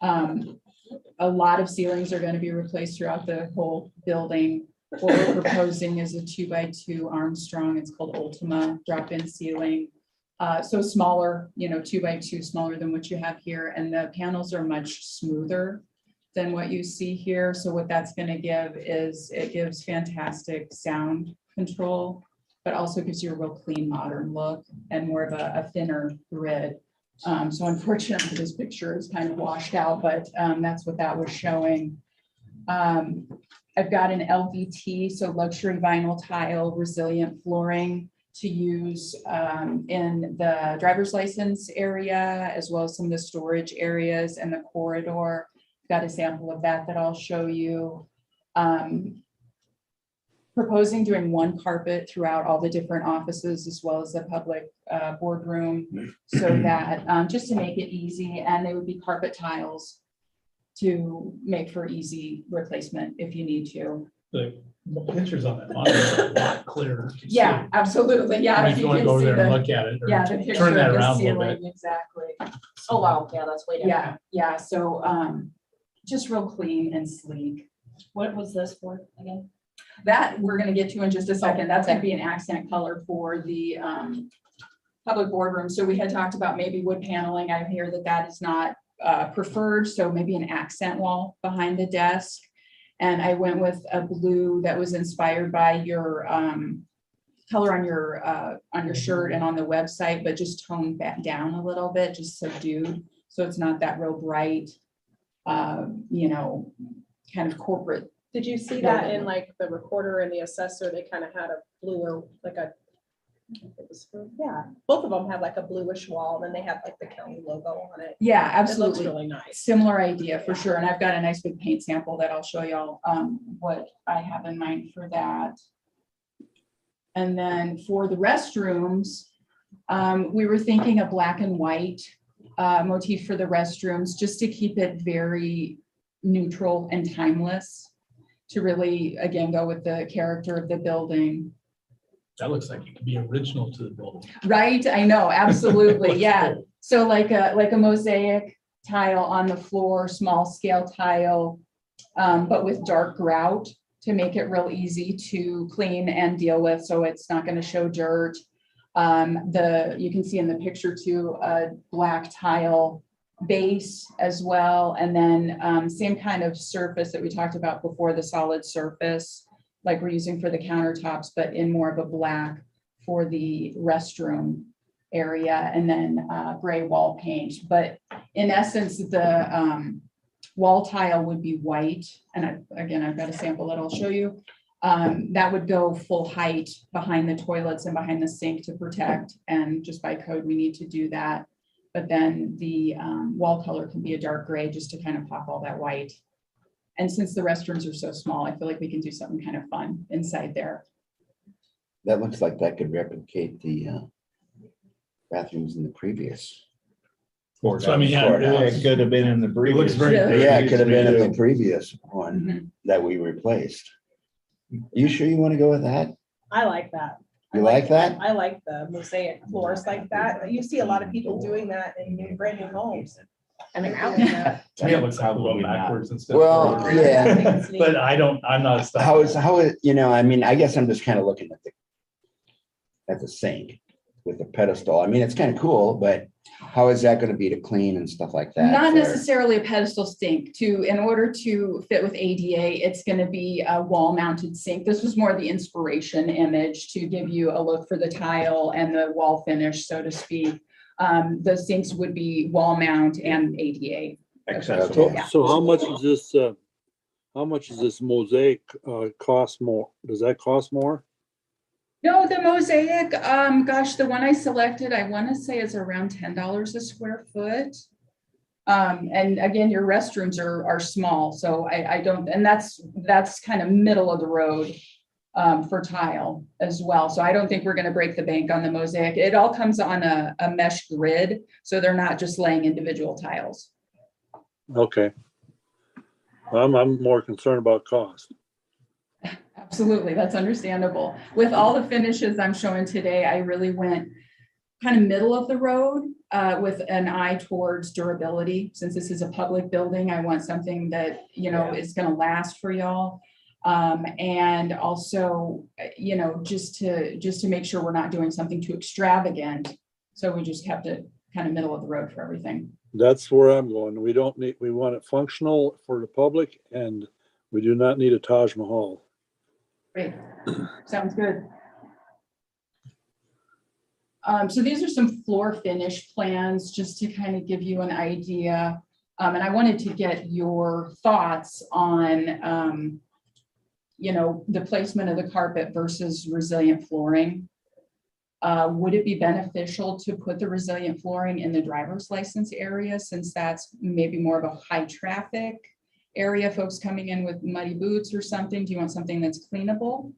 A lot of ceilings are going to be replaced throughout the whole building. What we're proposing is a 2x2 Armstrong. It's called Ultima drop-in ceiling. So smaller, 2x2, smaller than what you have here. And the panels are much smoother than what you see here. So what that's going to give is it gives fantastic sound control, but also gives you a real clean, modern look and more of a thinner grid. So unfortunately, this picture is kind of washed out, but that's what that was showing. I've got an LVT, so luxury vinyl tile, resilient flooring to use in the driver's license area, as well as some of the storage areas and the corridor. Got a sample of that I'll show you. Proposing doing one carpet throughout all the different offices as well as the public boardroom, so that just to make it easy, and they would be carpet tiles to make for easy replacement if you need to. The pictures on that monitor are a lot clearer. You can see Yeah, it. absolutely. Yeah. If you want to can go over see there and the- look at it, or Yeah, the picture turn that of the around a little ceiling, bit. exactly. Oh, wow, yeah, that's way down. Yeah, yeah, so just real clean and sleek. What was this for again? That we're gonna get to in just a second. That's gonna be an accent color for the public boardroom. So we had talked about maybe wood paneling. I hear that is not preferred, so maybe an accent wall behind the desk. And I went with a blue that was inspired by your color on your shirt and on the website, but just toned back down a little bit, just subdued. So it's not that real bright, kind of corporate. Did you see that in like the recorder and the assessor? They kind of had a bluer, like a, both of them have like a bluish wall, then they have like the county logo on it. Yeah, It looks absolutely. really nice. Similar idea for sure. And I've got a nice big paint sample that I'll show y'all what I have in mind for that. And then for the restrooms, we were thinking a black and white motif for the restrooms, just to keep it very neutral and timeless, to really, again, go with the character of the building. That looks like it could be original to the building. Right, I know, absolutely, yeah. So like a mosaic tile on the floor, small scale tile, but with dark grout to make it real easy to clean and deal with, so it's not going to show dirt. You can see in the picture too, a black tile base as well, and then same kind of surface that we talked about before, the solid surface like we're using for the countertops, but in more of a black for the restroom area, and then gray wall paint. But in essence, the wall tile would be white, and again, I've got a sample that I'll show you. That would go full height behind the toilets and behind the sink to protect, and just by code we need to do that. But then the wall color can be a dark gray just to kind of pop all that white. And since the restrooms are so small, I feel like we can do something kind of fun inside there. That looks like that could replicate the bathrooms in the previous. So I mean, yeah, It could have been in the It looks previous. very. Yeah, it could have been in the previous one Mhm. that we replaced. You sure you want to go with that? I like that. You like that? I like the mosaic floors like that. You see a lot of people doing that in brand new homes. I mean, They're doing that. To me, it looks like we're going backwards instead. Well, forward. yeah. But I'm not a style. How is, I mean, I guess I'm just kind of looking at the sink with the pedestal. I mean, it's kind of cool, but how is that going to be to clean and stuff like that? Not there? necessarily a pedestal sink. In order to fit with ADA, it's going to be a wall mounted sink. This was more the inspiration image to give you a look for the tile and the wall finish, so to speak. The sinks would be wall mount and ADA. Accessible. Yeah. So how much is this mosaic cost more? Does that cost more? No, the mosaic, gosh, the one I selected, I want to say is around $10 a square foot. And again, your restrooms are small, so I don't, and that's kind of middle of the road for tile as well. So I don't think we're gonna break the bank on the mosaic. It all comes on a mesh grid, so they're not just laying individual tiles. Okay. I'm more concerned about cost. Absolutely, that's understandable. With all the finishes I'm showing today, I really went kind of middle of the road with an eye towards durability. Since this is a public building, I want something that, you know, is gonna last for y'all. And also, you know, just to make sure we're not doing something too extravagant. So we just kept it kind of middle of the road for everything. That's where I'm going. We want it functional for the public, and we do not need a Taj Mahal. Great, sounds good. So these are some floor finish plans, just to kind of give you an idea. And I wanted to get your thoughts on, you know, the placement of the carpet versus resilient flooring. Would it be beneficial to put the resilient flooring in the driver's license area, since that's maybe more of a high traffic area, folks coming in with muddy boots or something? Do you want something that's cleanable?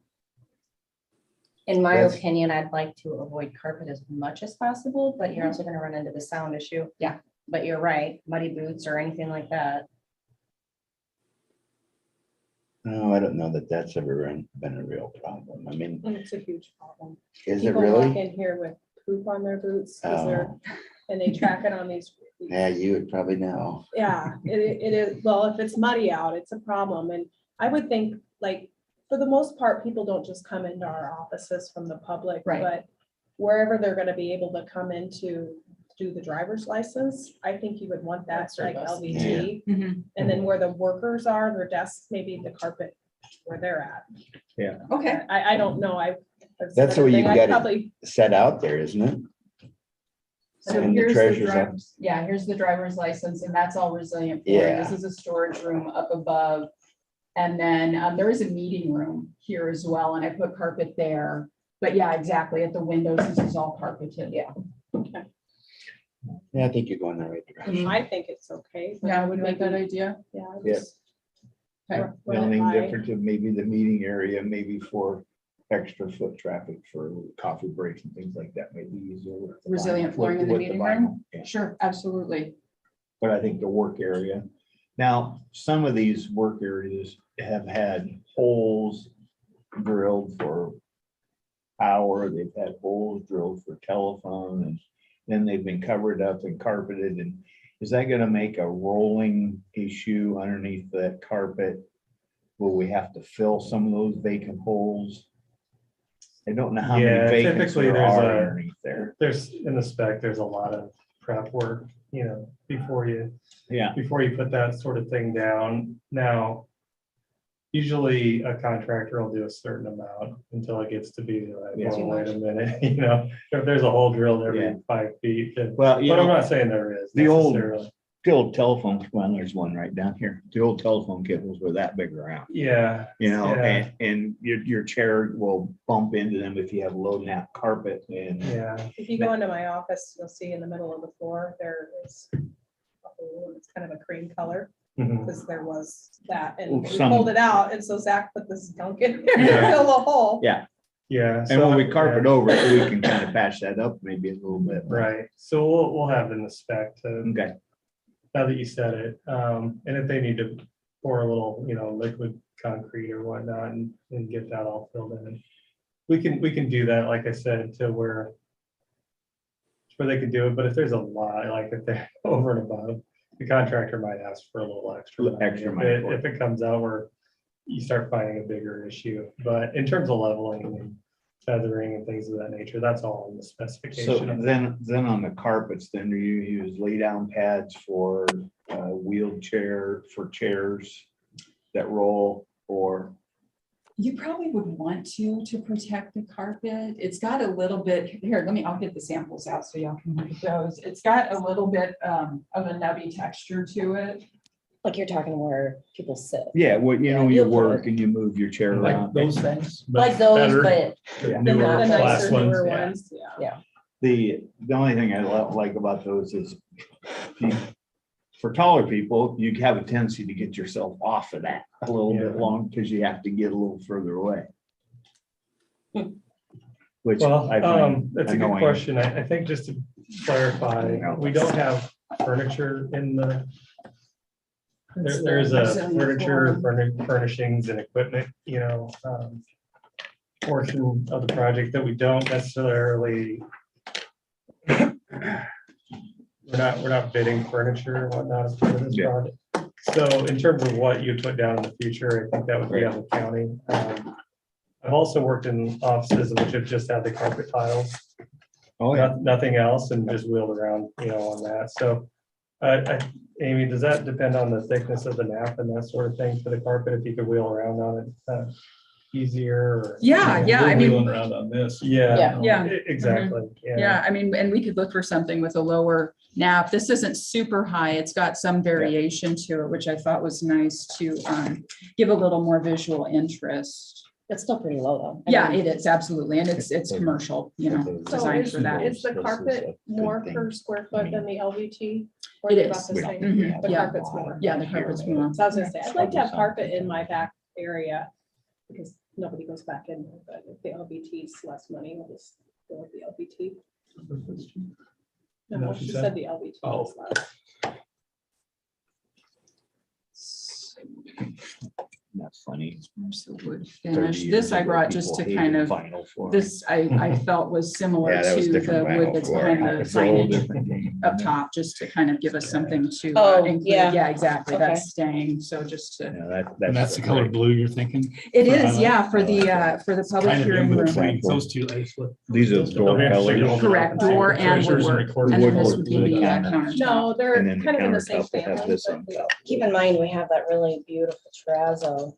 In my Yes. opinion, I'd like to avoid carpet as much as possible, but you're also gonna run into the sound issue. Yeah. But you're right, muddy boots or anything like that. No, I don't know that that's ever been a real problem. I mean, And it's a huge problem. is it People walk really? in here with poop on their boots, 'cause they're, Oh, and they track it on these. yeah, you would probably know. Yeah, it is, well, if it's muddy out, it's a problem, and I would think, like, for the most part, people don't just come into our offices from the public, Right. but wherever they're gonna be able to come into do the driver's license, I think you would want that like LVT. Mhm. And then where the workers are, their desks, maybe the carpet where they're at. Okay, I don't know, That's the way you I'd get it probably, set out there, isn't it? so And the here's the treasurer's driver's, yeah, here's the driver's license, and that's all resilient flooring. This Yeah. is a storage room up above. And then there is a meeting room here as well, and I put carpet there. But yeah, exactly, at the windows, this is all carpeted. Yeah. Yeah, I think you're going the right direction. I think it's okay. but Yeah, I would like that maybe- idea. Yeah. I Yeah. just- Okay. run The it only by. difference of maybe the meeting area, maybe for extra foot traffic for coffee breaks and things like that, may be easier. with the Resilient vinyl- flooring in the with meeting vinyl. room? Yeah. Sure, absolutely. But I think the work area. Now, some of these work areas have had holes drilled for power, they've had holes drilled for telephone, and then they've been covered up and carpeted. And is that gonna make a rolling issue underneath that carpet? Will we have to fill some of those vacant holes? I don't know how Yeah, many vacants typically there there's are a- underneath there. There's, in the spec, there's a lot of prep work, you know, before you Yeah, put that sort of thing down. Now, usually a contractor will do a certain amount until it gets to be like, Yeah. well, wait a minute, you know, if there's a hole drilled Yeah. every 5 feet, then, well, you but I'm know, not saying there is the old- necessarily. the old telephone, well, there's one right down here. The old telephone cables were that big around. Yeah. You know, Yeah. and your chair will bump into them if you have low nap carpet and. Yeah, If you go into my office, you'll see in the middle of the floor, there is a hole, it's kind of a cream color, mhm. because there was that, and Well, we some- pulled it out, and so Zach put this gunk in there to Yeah. fill the hole. Yeah, Yeah. and when we I- carpet yeah, over it, we can kind of patch that up maybe a little bit. Right, so we'll have in the spec to, Okay, now that you said it, and if they need to pour a little, you know, liquid concrete or whatnot and get that all filled in. We can do that, like I said, to where they could do it, but if there's a lot, like if they're over and above, the contractor might ask for a little extra. Little extra money for it. If it comes out where you start finding a bigger issue, but in terms of leveling and feathering and things of that nature, that's all in the so specification. then on the carpets, then do you use lay down pads for wheelchair, for chairs that roll, or? You probably would want to protect the carpet. It's got a little bit, here, I'll get the samples out so y'all can look at those. It's got a little bit of a nubby texture to it. Like you're talking where people sit. Yeah, well, you know, Yeah, you you'll put work and you move your chair around. things. Like those, better. but The Newer the class nicer, ones, newer yeah. ones, yeah. The only thing I like about those is for taller people, you have a tendency to get yourself off of that a little bit long because you have to get a little further away. Which Well, I find that's a good annoying. question. I think just to clarify, we don't have furniture in the. There's a furniture, furnishings and equipment, portion of the project that we don't necessarily. We're not bidding furniture and whatnot as part of this Yeah. project. So in terms of what you put down in the future, I think that would be on the county. I've also worked in offices which have just had the carpet tiles. Oh, yeah. Nothing else, and just wheeled around, on that. So, Amy, does that depend on the thickness of the nap and that sort of thing for the carpet? If you could wheel around on it easier? Or, Yeah, yeah, I We're mean, wheeling around on this. Yeah. Yeah. Exactly. yeah, I mean, and we could look for something with a lower nap. This isn't super high. It's got some variation to it, which I thought was nice to give a little more visual interest. It's still pretty low though. Yeah, it is, absolutely. And it's commercial, So designed for that. is the carpet more per square foot than the LVT? Or It they is. about the same? Mhm, The yeah. carpet's more. Yeah, the carpet's more. So I was gonna say, I'd like to have carpet in my back area because nobody goes back in there, but if the LVT is less money, we'll just go with the LVT. No, what she she said? said the LVT Oh. is less. That's funny. So wood 30 finish. years This I ago, brought just people to hated kind of, vinyl flooring. this I felt was similar Yeah, that was to the different wood vinyl that's flooring. behind the It's a whole signage different game. up top, just to kind of give us something to Oh, include. yeah. Yeah, exactly. Okay. That's staying. So just to, Yeah, And that's the color blue you're thinking? it For is, highlight? yeah, for the public Kind of hearing in room. between those two. I just looked- These are door Okay, so you colors. open up Correct, and door see and treasures woodwork. recorded. And then this Woodwork would be for the the counter. countertop. No, they're And then the kind of in the same countertop will have family. this but on we- top. Keep in mind, we have that really beautiful terrazzo.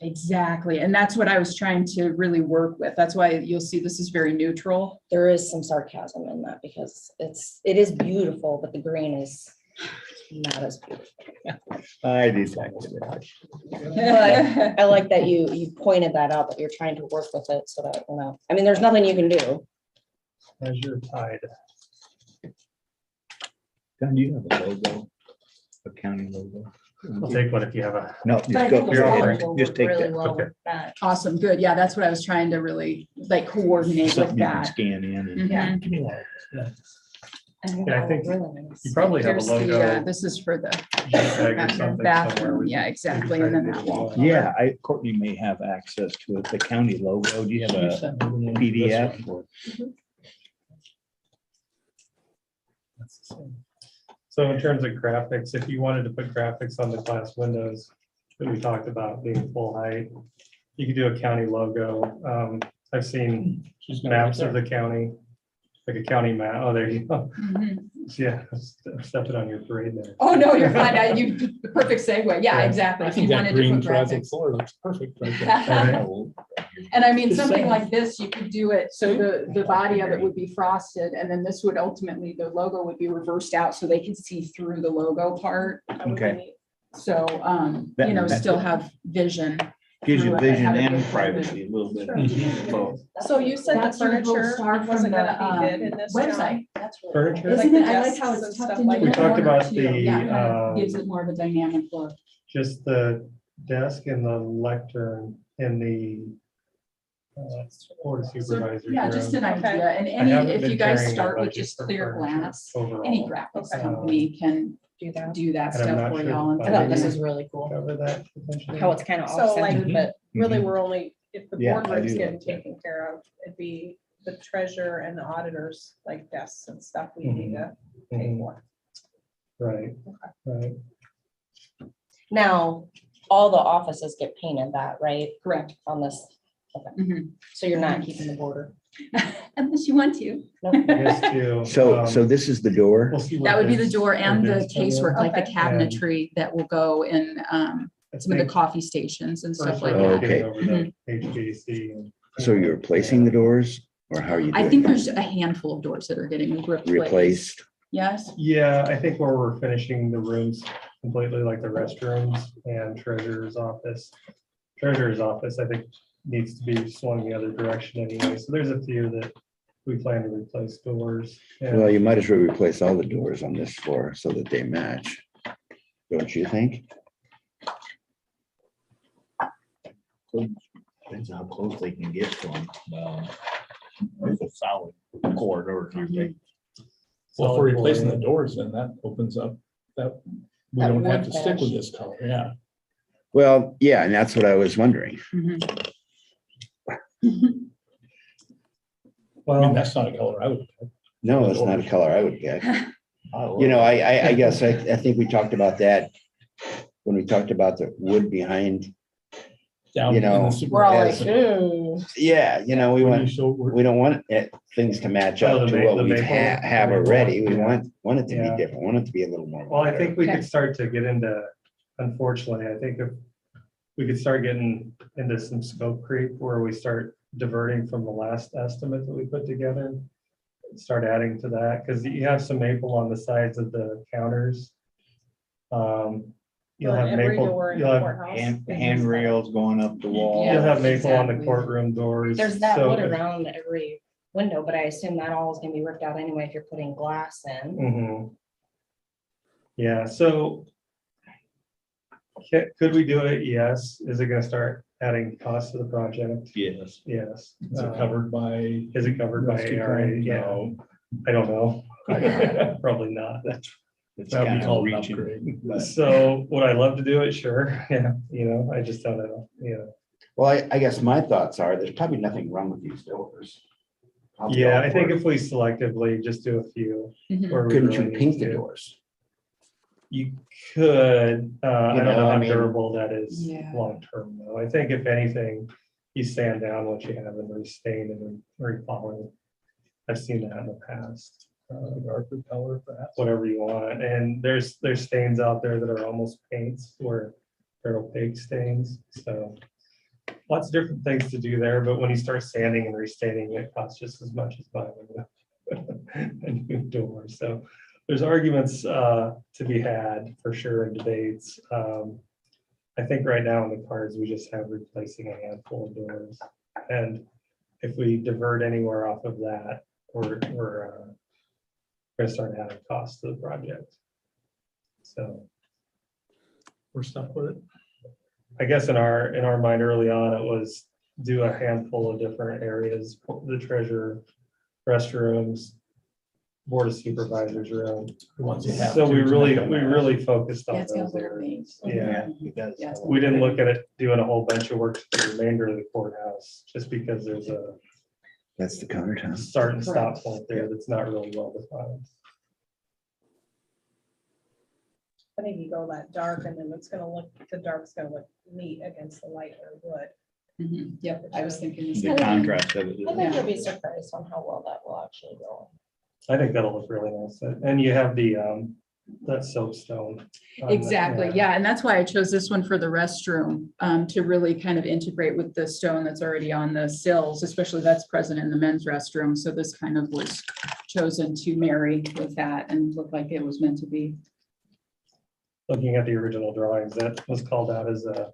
Exactly. And that's what I was trying to really work with. That's why you'll see this is very neutral. There is some sarcasm in that because it is beautiful, but the green is not as beautiful. I detected it. But I like that you pointed that out, that you're trying to work with it so that, I mean, there's nothing you can do. Measure tide. Don, do you have a logo? A county logo? I'll take one if you have a. No, But I just think go, the You're photos offering. will just work take really that. well Okay. with that. Awesome, good. Yeah, that's what I was trying to really like coordinate with something you can that. scan in and. Mhm. Yeah, I think Really nice. You probably have a Here's the, logo. this is for the JPEG or something somewhere. bathroom. Yeah, exactly. And then that wall. Yeah, Courtney may have access to it, the county logo. Do you have a PDF? or- That's the same. So in terms of graphics, if you wanted to put graphics on the glass windows that we talked about being full height, you could do a county logo. I've seen maps of the county, like a county map. Oh, there you go. Mhm. Yeah, stepping on your parade there. Oh, no, you're fine. The perfect segue. Yeah, Yeah. exactly. I If you think that wanted to green put terrazzo graphics. floor looks perfect right there. And I mean, Just something saying. like this, you could do it, so the body of it would be frosted, and then this would ultimately, the logo would be reversed out so they can see through the logo part. That would be Okay. neat. So, That- still have vision. Gives you Through it, vision have it and look privacy a little bit. Sure. So you said the That's your gold furniture star from wasn't the, gonna be bid in this, John? website. That's really Furniture? nice. Like Isn't the it? I like how desks it's and tucked stuff into like the We talked corner about too. the, Yeah, kind of gives it more of a dynamic look. just the desk and the lectern in the board of supervisors. Yeah, just an Okay. idea. And if you guys start with just clear glass, any graphics Okay. company can Do that. do that And I'm stuff not for sure y'all. if I thought this is really cool. Cover that potentially. How it's kind of So, like, off-centered, but Really, Mhm. we're only, if the Yeah, I boardroom's do getting like that. taken care of, it'd be the treasurer and the auditors, like desks and stuff we need to pay Mhm. for. Right, right. now all the offices get painted that, right? Correct. On this, Mhm. so you're not keeping the border. Unless you want to. Nope. Just to, So this is the door. we'll see what That would be the bids- door and the bids come in. casework, like the Okay. cabinetry that will go in I some of the think coffee stations and stuff first like we're that. Okay. getting over the HVAC and- So you're replacing the doors or how are you I doing? think it? there's a handful of doors that are getting replaced. Replaced? Yes. Yeah, I think where we're finishing the rooms completely, like the restrooms and treasurer's office. Treasurer's office, I think, needs to be swung the other direction anyway. So there's a few that we plan to replace doors. and- Well, you might as well replace all the doors on this floor so that they match. Don't you think? Depends on how close they can get to them. It's a solid corridor. Well, if we're replacing the doors, then that opens up that we That don't have wood to stick with finish. this color, yeah. Well, yeah, and that's what I was wondering. Mhm. I mean, Well, that's not a color I would. pick. No, it's not a color I would pick. You know, I guess I think we talked about that when we talked about the wood behind, Down You in the know, We're all like, supervisor. ooh. yeah, you know, we When you want, show- we're- we don't want things to match Oh, up the to ma- what the we maple- have the maple, already. We yeah. want it to Yeah. be different, want it to be a little more. well, I think we Okay. could start to get into, unfortunately, I think if we could start getting into some scope creep where we start diverting from the last estimate that we put together. Start adding to that, because you have some maple on the sides of the counters. You'll On have every maple, door in you'll the have, courthouse. Handrails going up the wall. you'll have Yeah, maple on the exactly. courtroom doors. There's that so wood if- around every window, but I assume that all is gonna be ripped out anyway if you're putting glass in. Mhm. Yeah, so. Could we do it? Yes. Is it gonna start adding cost to the project? Yes. Yes. Is it covered by? Is it covered by rescue ARA? plan? Yeah, No. I don't know. Probably not. It's That'd be kind called of an reaching. upgrade. but- So would I love to do it? Sure. Yeah, I just don't know. Well, I guess my thoughts are, there's probably nothing wrong with these doors. I'll be Yeah, all I think for it. if we selectively just do a few. Mhm. where we Couldn't really you need paint the to. doors? You could, I don't know, know I how mean- durable that is Yeah. long-term though. I think if anything, you sand down what you have and restain and repolish. I've seen that in the past. Darker color perhaps. Whatever you want. And there's stains out there that are almost paints where they're opaque stains, so. Lots of different things to do there, but when you start sanding and restaining, it costs just as much as buying a new door. So there's arguments to be had for sure and debates. I think right now in the cards, we just have replacing a handful of doors. And if we divert anywhere off of that, we're gonna start adding costs to the project. So We're stuck with it. I guess in our mind early on, it was do a handful of different areas, the treasurer, restrooms, board of supervisors room. The ones you have So to we make really, them we match. really focused Yeah, on it's got those little areas. things. Yeah, Because Yeah, it's we didn't look at it doing a whole bunch of work to the remainder of the courthouse, just because there's a That's the countertop. start and stop Correct. point there that's not really well defined. I think you go that dark and then it's gonna look, the dark's gonna look neat against the lighter wood. Mhm. Yep, I was thinking. the the same. contrast of it. I think you'll be surprised on how well that will actually go. I think that'll look really nice. And you have the, that soapstone. on the- Exactly, yeah, and that's why I chose this one for the restroom, to really kind of integrate with the stone that's already on the sills, especially that's present in the men's restroom, so this kind of was chosen to marry with that and look like it was meant to be. Looking at the original drawings, that was called out as a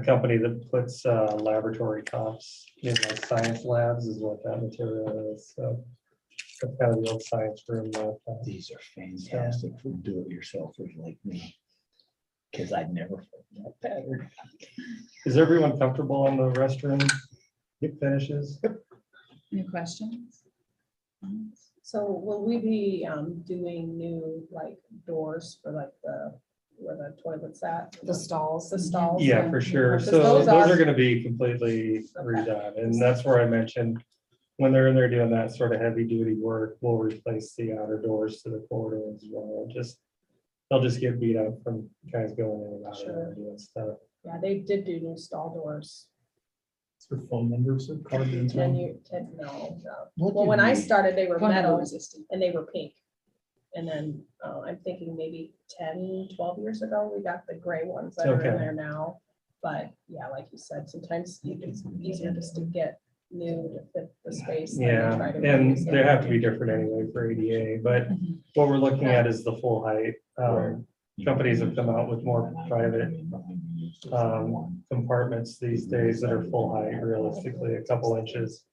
company that puts laboratory tops in like science labs is what that material is, so. That's kind of the old science room. These are fantastic for do-it-yourselfers like me. Because I'd never fit that pattern. Is everyone comfortable on the restroom finishes? Any questions? So will we be doing new like doors for like where the toilet's at? The stalls. The stalls? Yeah, for sure. Because So those those are- are gonna be completely redone, and that's where I mentioned, when they're in there doing that sort of heavy duty work, we'll replace the outer doors to the corridor as well. They'll just get beat up from guys going in and out Sure. and doing stuff. Yeah, they did do new stall doors. Is there phone numbers that carved into 10 them? year, 10, no, no. What Well, did when I we- started, they were Phone number metal resistant. and they were pink. And then I'm thinking maybe 10, 12 years ago, we got the gray ones that are in Okay. there now. But yeah, like you said, sometimes it's easier just to get new to fit the space. than to Yeah, try to and replace they have to be everything. different anyway for ADA, but Mhm. what we're looking at is the full height. Companies have come out with more private compartments these days that are full height, realistically, a couple inches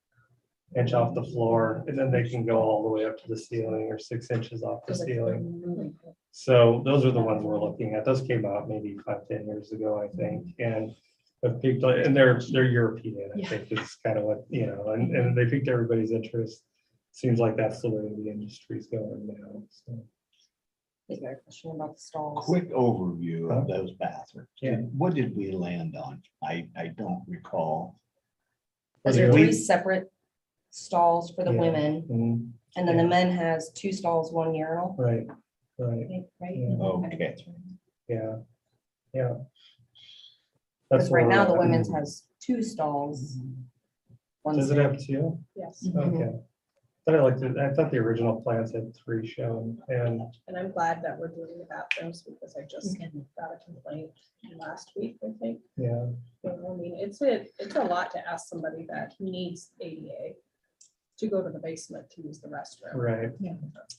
inch off the floor, and then they can go all the way up to the ceiling or 6 inches off the ceiling. So those are the ones we're looking at. Those came out maybe 5-10 years ago, I think, and people, and they're European, I think is kind of what, and they piqued everybody's interest. Seems like that's the way the industry's going now, so. Is there a question about the stalls? Quick overview of those bathrooms. Yeah. What did we land on? I don't recall. Is there Yeah. 3 separate stalls for the Yeah. women? Mhm. And then the men has 2 stalls, 1 urinal? Right. Right? Yeah. Okay. Yeah. Because That's right where now the we're at. women's has 2 stalls. One Does it sink. have 2? Yes, Okay. I thought the original plans had 3 shown, and and I'm glad that we're doing the bathrooms because I just got a complaint last week, I think. yeah, So, I mean, it's a lot to ask somebody that needs ADA to go to the basement to use the restroom. right.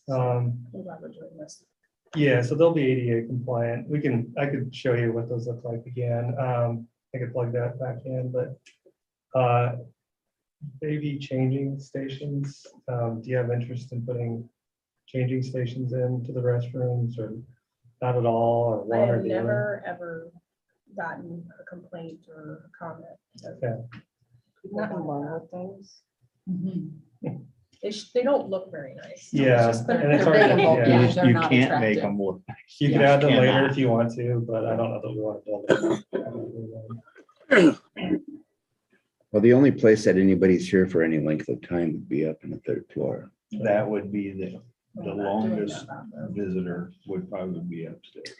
So, Um, I'm glad we're doing this. yeah, so they'll be ADA compliant. I could show you what those look like again. I could plug that back in, but baby changing stations, do you have interest in putting changing stations into the restrooms or not at all, or I one or have the other? never, ever gotten a complaint or a comment. Okay. Not in love with those. They don't look very nice. It's Yeah, just that and it's they're hard big and to, bulky. yeah. They're You not can't make attractive. them look. You can Yeah, add them later cannot. if you want to, but I don't know that we want to build it. Well, the only place that anybody's here for any length of time would be up in the 3rd floor. That would be the We're not doing longest that bathroom. visitor would probably be upstairs.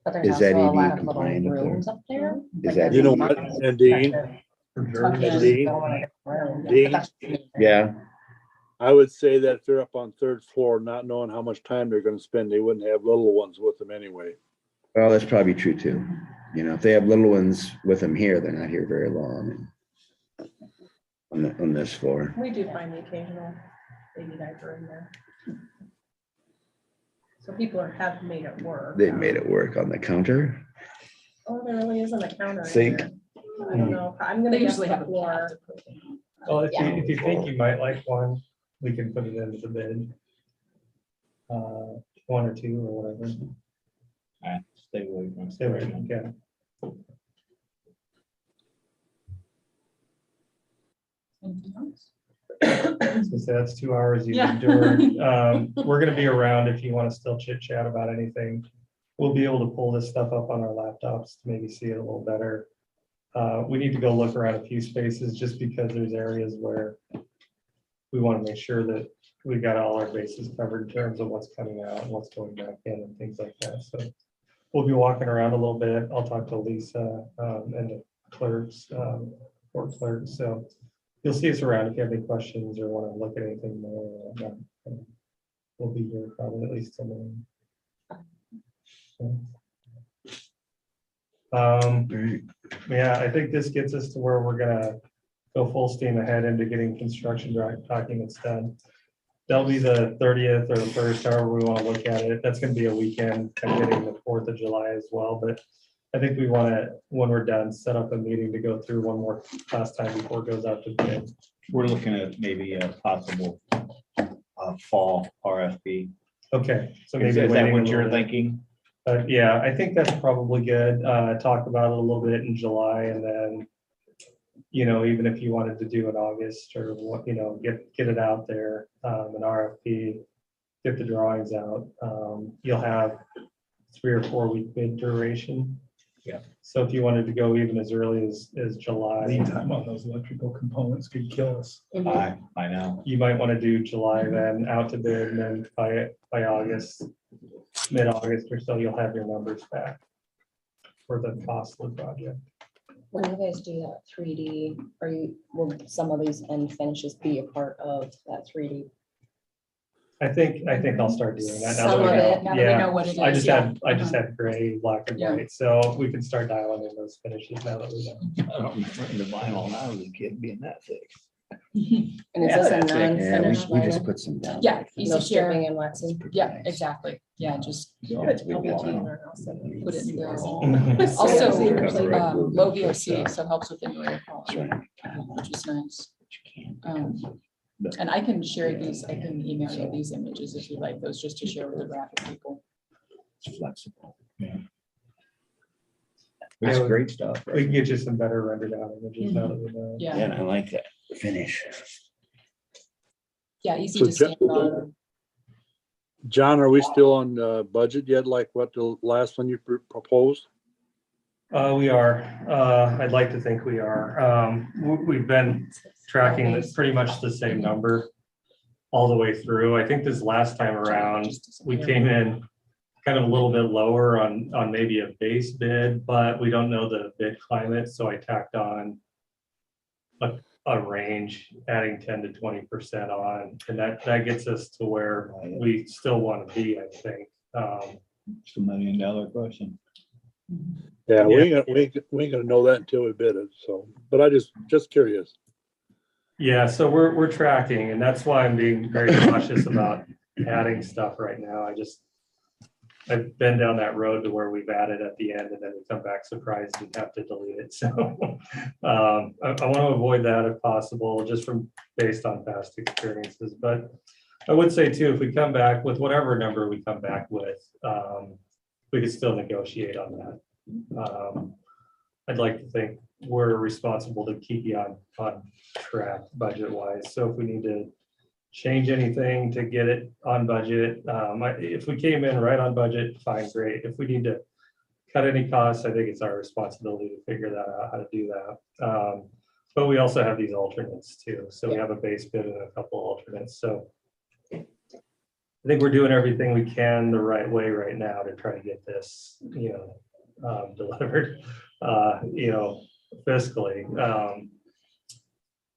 But there's Is that also a ADA lot of little compliant up there? rooms up there. Is that You know ADA? what, and Dean, Tuck in, Dean? go in a different room. But Dean? that's- Yeah, I would say that if they're up on 3rd floor, not knowing how much time they're gonna spend, they wouldn't have little ones with them anyway. well, that's probably true too. If they have little ones with them here, they're not here very long. On this floor. We do find the occasional baby diaper in there. So people have made it work. They made it work on the counter. Oh, there really isn't a counter in Sink. there. I don't know. I'm gonna They guess usually the have a floor. path to put in. Well, if Yeah. you think you might like one, we can put it into the bid. 1 or 2 or whatever. Stay away from. Stay away from- yeah. Anything else? So that's 2 hours you've Yeah. endured. We're gonna be around if you want to still chit chat about anything. We'll be able to pull this stuff up on our laptops to maybe see it a little better. We need to go look around a few spaces just because there's areas where we want to make sure that we got all our bases covered in terms of what's coming out and what's going back in and things like that. So we'll be walking around a little bit. I'll talk to Lisa and the clerks, court clerks. So you'll see us around if you have any questions or want to look at anything more. We'll be here probably at least till noon. Yeah, I think this gets us to where we're gonna go full steam ahead into getting construction documents done. That'll be the 30th or the 1st, however we want to look at it. That's gonna be a weekend, kind of getting the 4th of July as well, but I think we want to, when we're done, set up a meeting to go through one more last time before it goes out to bid. We're looking at maybe a possible fall RFP. Okay, so Is maybe that waiting a what little you're bit. thinking? Yeah, I think that's probably good. Talk about it a little bit in July and then, even if you wanted to do it August or what, get it out there, an RFP, get the drawings out. You'll have 3 or 4 week bid duration. Yeah. So if you wanted to go even as early as July, Lead time on those electrical components could kill us. I know. you might want to do July, then out to bid, and then by August, mid-August or so, you'll have your numbers back for the cost of the project. When you guys do that 3D, will some of these end finishes be a part of that 3D? I think I'll start doing that. Some of it, Now that we Yeah, know what it is. I just yeah. had gray, black and Yeah. white, so we can start dialing in those finishes now that we know. I don't remember the vinyl when I was a kid being that thick. And is this a that's it. Yeah, non-finished we just vinyl? put some down. Yeah, No easy share. stripping and waxing? Yeah, exactly. Yeah, just So Put we a got wall in some- our house and- put it in there. Mhm. Also, Cover up low movement, VOC, but, so it helps with indoor air That's quality, right. which is nice. But you can't because And I can share these, I can email you these images if you like those, just to share with the graphic people. It's flexible. Yeah. That's Yeah, great stuff. We can get you some better rendered out images now that we know. Yeah, Yeah, I like that finish. yeah, easy So to stand on. John, are we still on budget yet, like what the last one you proposed? We are. I'd like to think we are. We've been tracking this pretty much the same number all the way through. I think this last time around, we came in kind of a little bit lower on maybe a base bid, but we don't know the bid climate, so I tacked on a range, adding 10 to 20% on, and that gets us to where we still want to be, I think. It's $1 million question. Yeah, we ain't gonna know that until we bid it, so, but I just curious. Yeah, so we're tracking, and that's why I'm being very cautious about adding stuff right now. I've been down that road to where we've added at the end and then we come back surprised and have to delete it. So I want to avoid that if possible, just from based on past experiences. But I would say too, if we come back with whatever number we come back with, we could still negotiate on that. I'd like to think we're responsible to keep you on track budget wise. So if we need to change anything to get it on budget, if we came in right on budget, fine, great. If we need to cut any costs, I think it's our responsibility to figure that out, how to do that. But we also have these alternates too. So we have a base bid and a couple alternates. So I think we're doing everything we can the right way right now to try to get this, delivered, fiscally.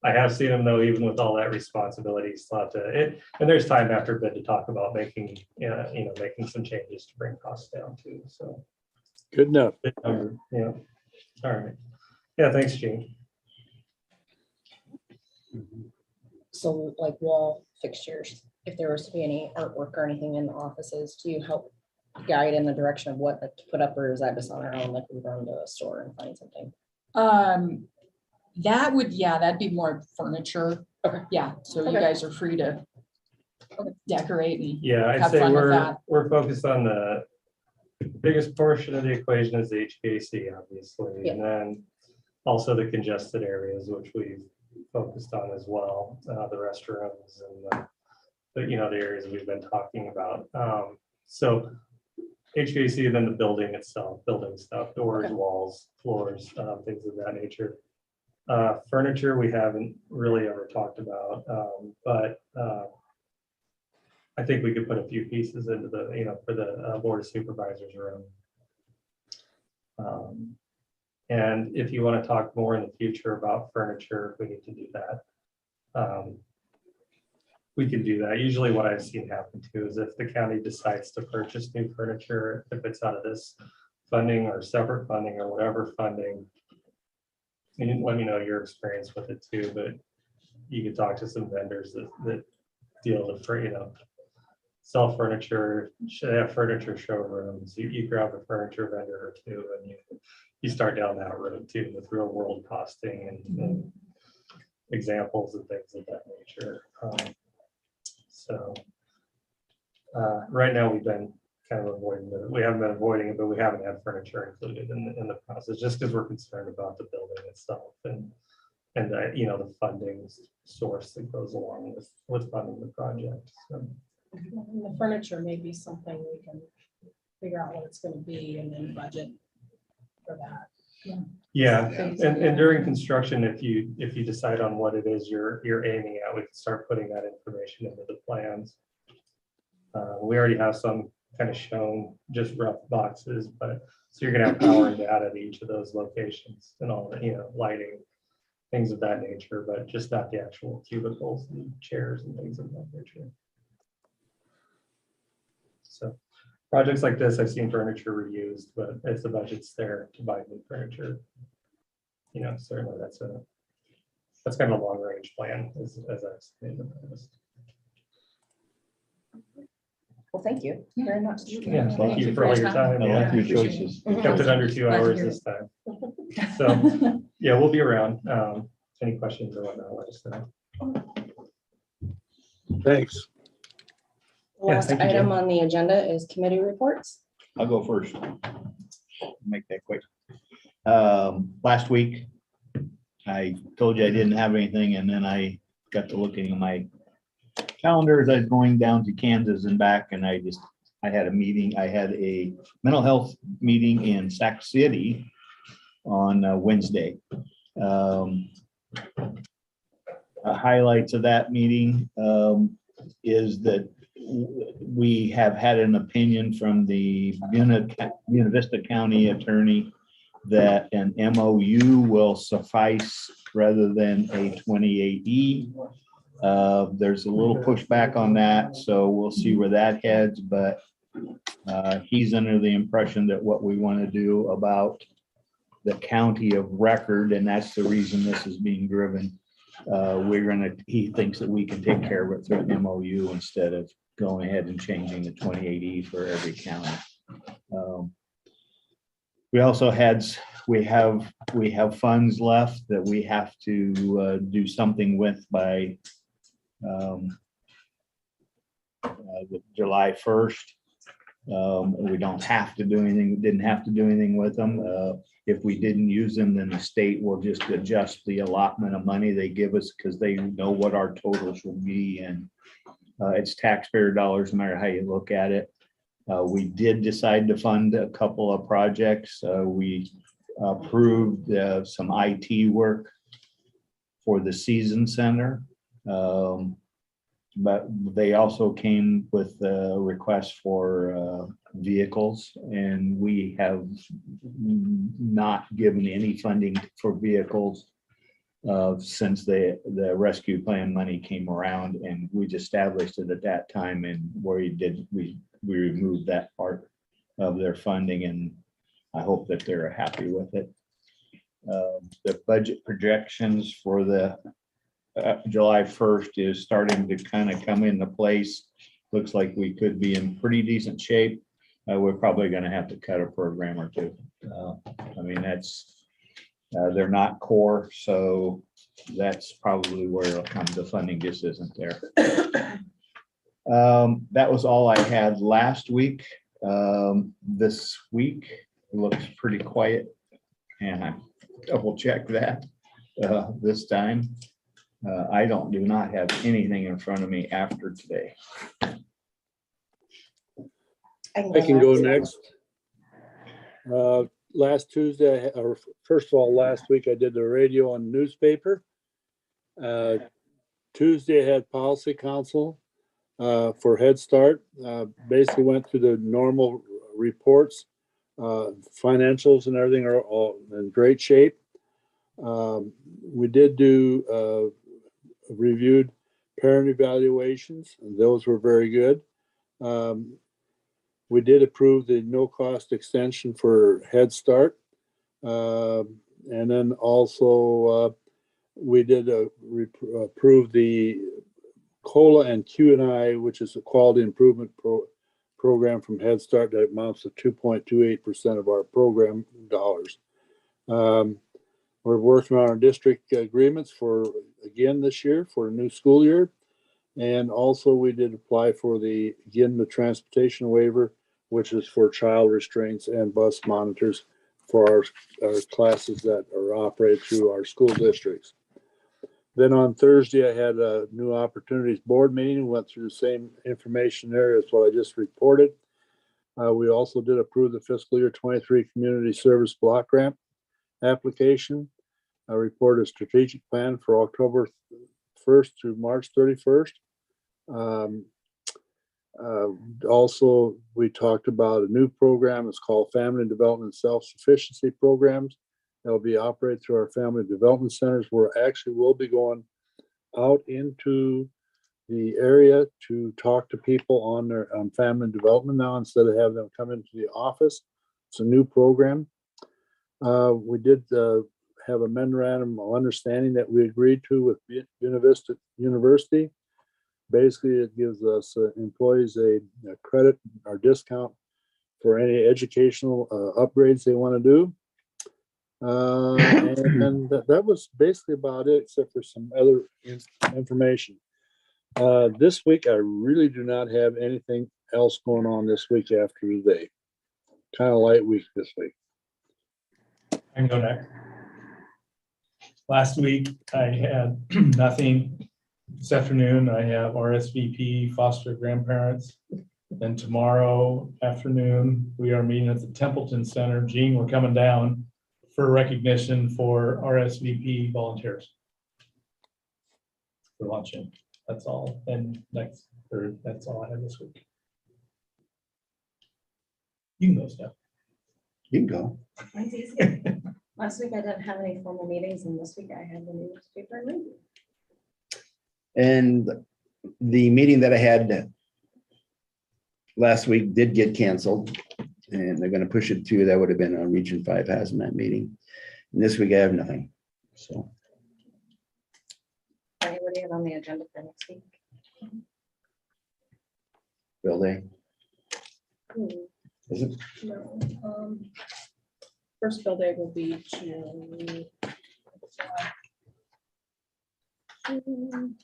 I have seen them though, even with all that responsibility, and there's time after bid to talk about making some changes to bring costs down too. So Good enough. yeah. All right. Yeah. Thanks, Gene. So like wall fixtures, if there was to be any artwork or anything in the offices, do you help guide in the direction of what to put up, or is that just on our own, like we run to a store and find something? That'd be more furniture. Okay. Yeah, so you Okay. guys are free to decorate and Yeah, I'd have say fun with that. we're focused on the biggest portion of the equation is the HVAC, obviously, Yeah. and then also the congested areas, which we've focused on as well, the restrooms and the areas we've been talking about. So HVAC, then the building itself, building stuff, doors, Okay. walls, floors, things of that nature. Furniture, we haven't really ever talked about, but I think we could put a few pieces into for the board of supervisors room. And if you want to talk more in the future about furniture, we need to do that. We can do that. Usually what I've seen happen too is if the county decides to purchase new furniture, if it's out of this funding or separate funding or whatever funding, and let me know your experience with it too, but you could talk to some vendors that deal with, sell furniture, should have furniture showrooms. You grab a furniture vendor or two and you start down that road too with real world costing and examples and things of that nature. So right now we've been kind of avoiding it. We haven't been avoiding it, but we haven't had furniture included in the process just because we're concerned about the building itself and the funding source that goes along with funding the project. So. And the furniture may be something we can figure out what it's gonna be and then budget for that. Yeah, and during construction, if you decide on what it is you're aiming at, we can start putting that information into the plans. We already have some kind of shown, just rough boxes, but so you're gonna have power and data at each of those locations and all the, lighting, things of that nature, but just not the actual cubicles and chairs and things of that nature. So projects like this, I've seen furniture reused, but if the budget's there to buy new furniture, certainly that's kind of a long range plan as I've seen in the past. Well, thank you very much. Yeah, thank you for all your time. I like your Yeah. choices. Kept it under 2 Glad to hours hear this time. So, yeah, we'll be around. Any questions or whatnot, let us know. Thanks. Last thank you, item Jim. on the agenda is committee reports. I'll go first. Make that quick. Last week, I told you I didn't have anything, and then I got to looking at my calendar as I was going down to Kansas and back, and I had a meeting. I had a mental health meeting in Sac City on Wednesday. Highlights of that meeting is that we have had an opinion from the Buena Vista County attorney that an MOU will suffice rather than a 28E. There's a little pushback on that, so we'll see where that heads, but he's under the impression that what we want to do about the county of record, and that's the reason this is being driven. He thinks that we can take care of it through an MOU instead of going ahead and changing the 28E for every county. We also we have funds left that we have to do something with by the July 1st. We don't have to do anything, didn't have to do anything with them. If we didn't use them, then the state will just adjust the allotment of money they give us because they know what our totals will be. And it's taxpayer dollars, no matter how you look at it. We did decide to fund a couple of projects. We approved some IT work for the season center. But they also came with a request for vehicles, and we have not given any funding for vehicles since the rescue plan money came around, and we established it at that time, and we removed that part of their funding, and I hope that they're happy with it. The budget projections for the July 1st is starting to kind of come into place. Looks like we could be in pretty decent shape. We're probably going to have to cut a program or two. I mean, they're not core, so that's probably where it'll come. The funding just isn't there. That was all I had last week. This week looks pretty quiet, and I double check that this time. I do not have anything in front of me after today. I can go next. Last Tuesday, or first of all, last week I did the radio and newspaper. Tuesday I had policy council for Head Start. Basically went through the normal reports. Financials and everything are all in great shape. We did do reviewed parent evaluations, and those were very good. We did approve the no-cost extension for Head Start. And then also we did approve the COLA and Q&I, which is a quality improvement program from Head Start that amounts to 2.28% of our program dollars. We're working on our district agreements again this year for a new school year. And also we did apply for the transportation waiver, which is for child restraints and bus monitors for our classes that are operated through our school districts. Then on Thursday, I had a new opportunities board meeting, went through the same information there as what I just reported. We also did approve the fiscal year 23 community service block grant application. I reported a strategic plan for October 1st through March 31st. Also, we talked about a new program. It's called Family Development Self-Sufficiency Programs. That'll be operated through our family development centers. We're actually will be going out into the area to talk to people on their family development now instead of having them come into the office. It's a new program. We did have a memorandum of understanding that we agreed to with Buena Vista University. Basically, it gives us employees a credit or discount for any educational upgrades they want to do. And that was basically about it, except for some other information. This week, I really do not have anything else going on this week after today. Kind of light week this week. I can go next. Last week, I had nothing. This afternoon, I have RSVP foster grandparents. Then tomorrow afternoon, we are meeting at the Templeton Center. Gene, we're coming down for recognition for RSVP volunteers. For luncheon, that's all. And that's all I have this week. You can go, Steph. You can go. Mine's easy. Last week I didn't have any formal meetings, and this week I had the newspaper and read. And the meeting that I had last week did get canceled, and they're gonna push it to, that would have been a Region 5 hazmat meeting. And this week I have nothing, so. Anybody on the agenda for next week? Will they? Is it? No, first bill day will be June. June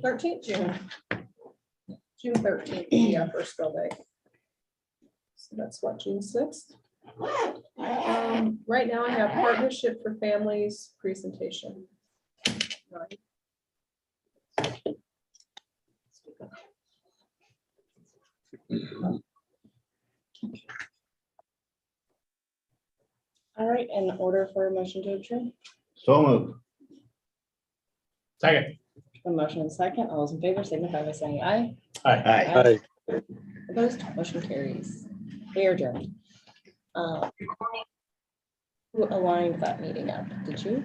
13th, June 13th, yeah, first bill day. So that's what, June 6th? Right now I have Partnership for Families presentation. Right. All right, in order for a motion to adjourn, So moved. Second. a motion and a second, all those in favor signify by saying aye. Aye. Hi. Opposed, motion carries. We are adjourned. Who aligned that meeting up? Did you?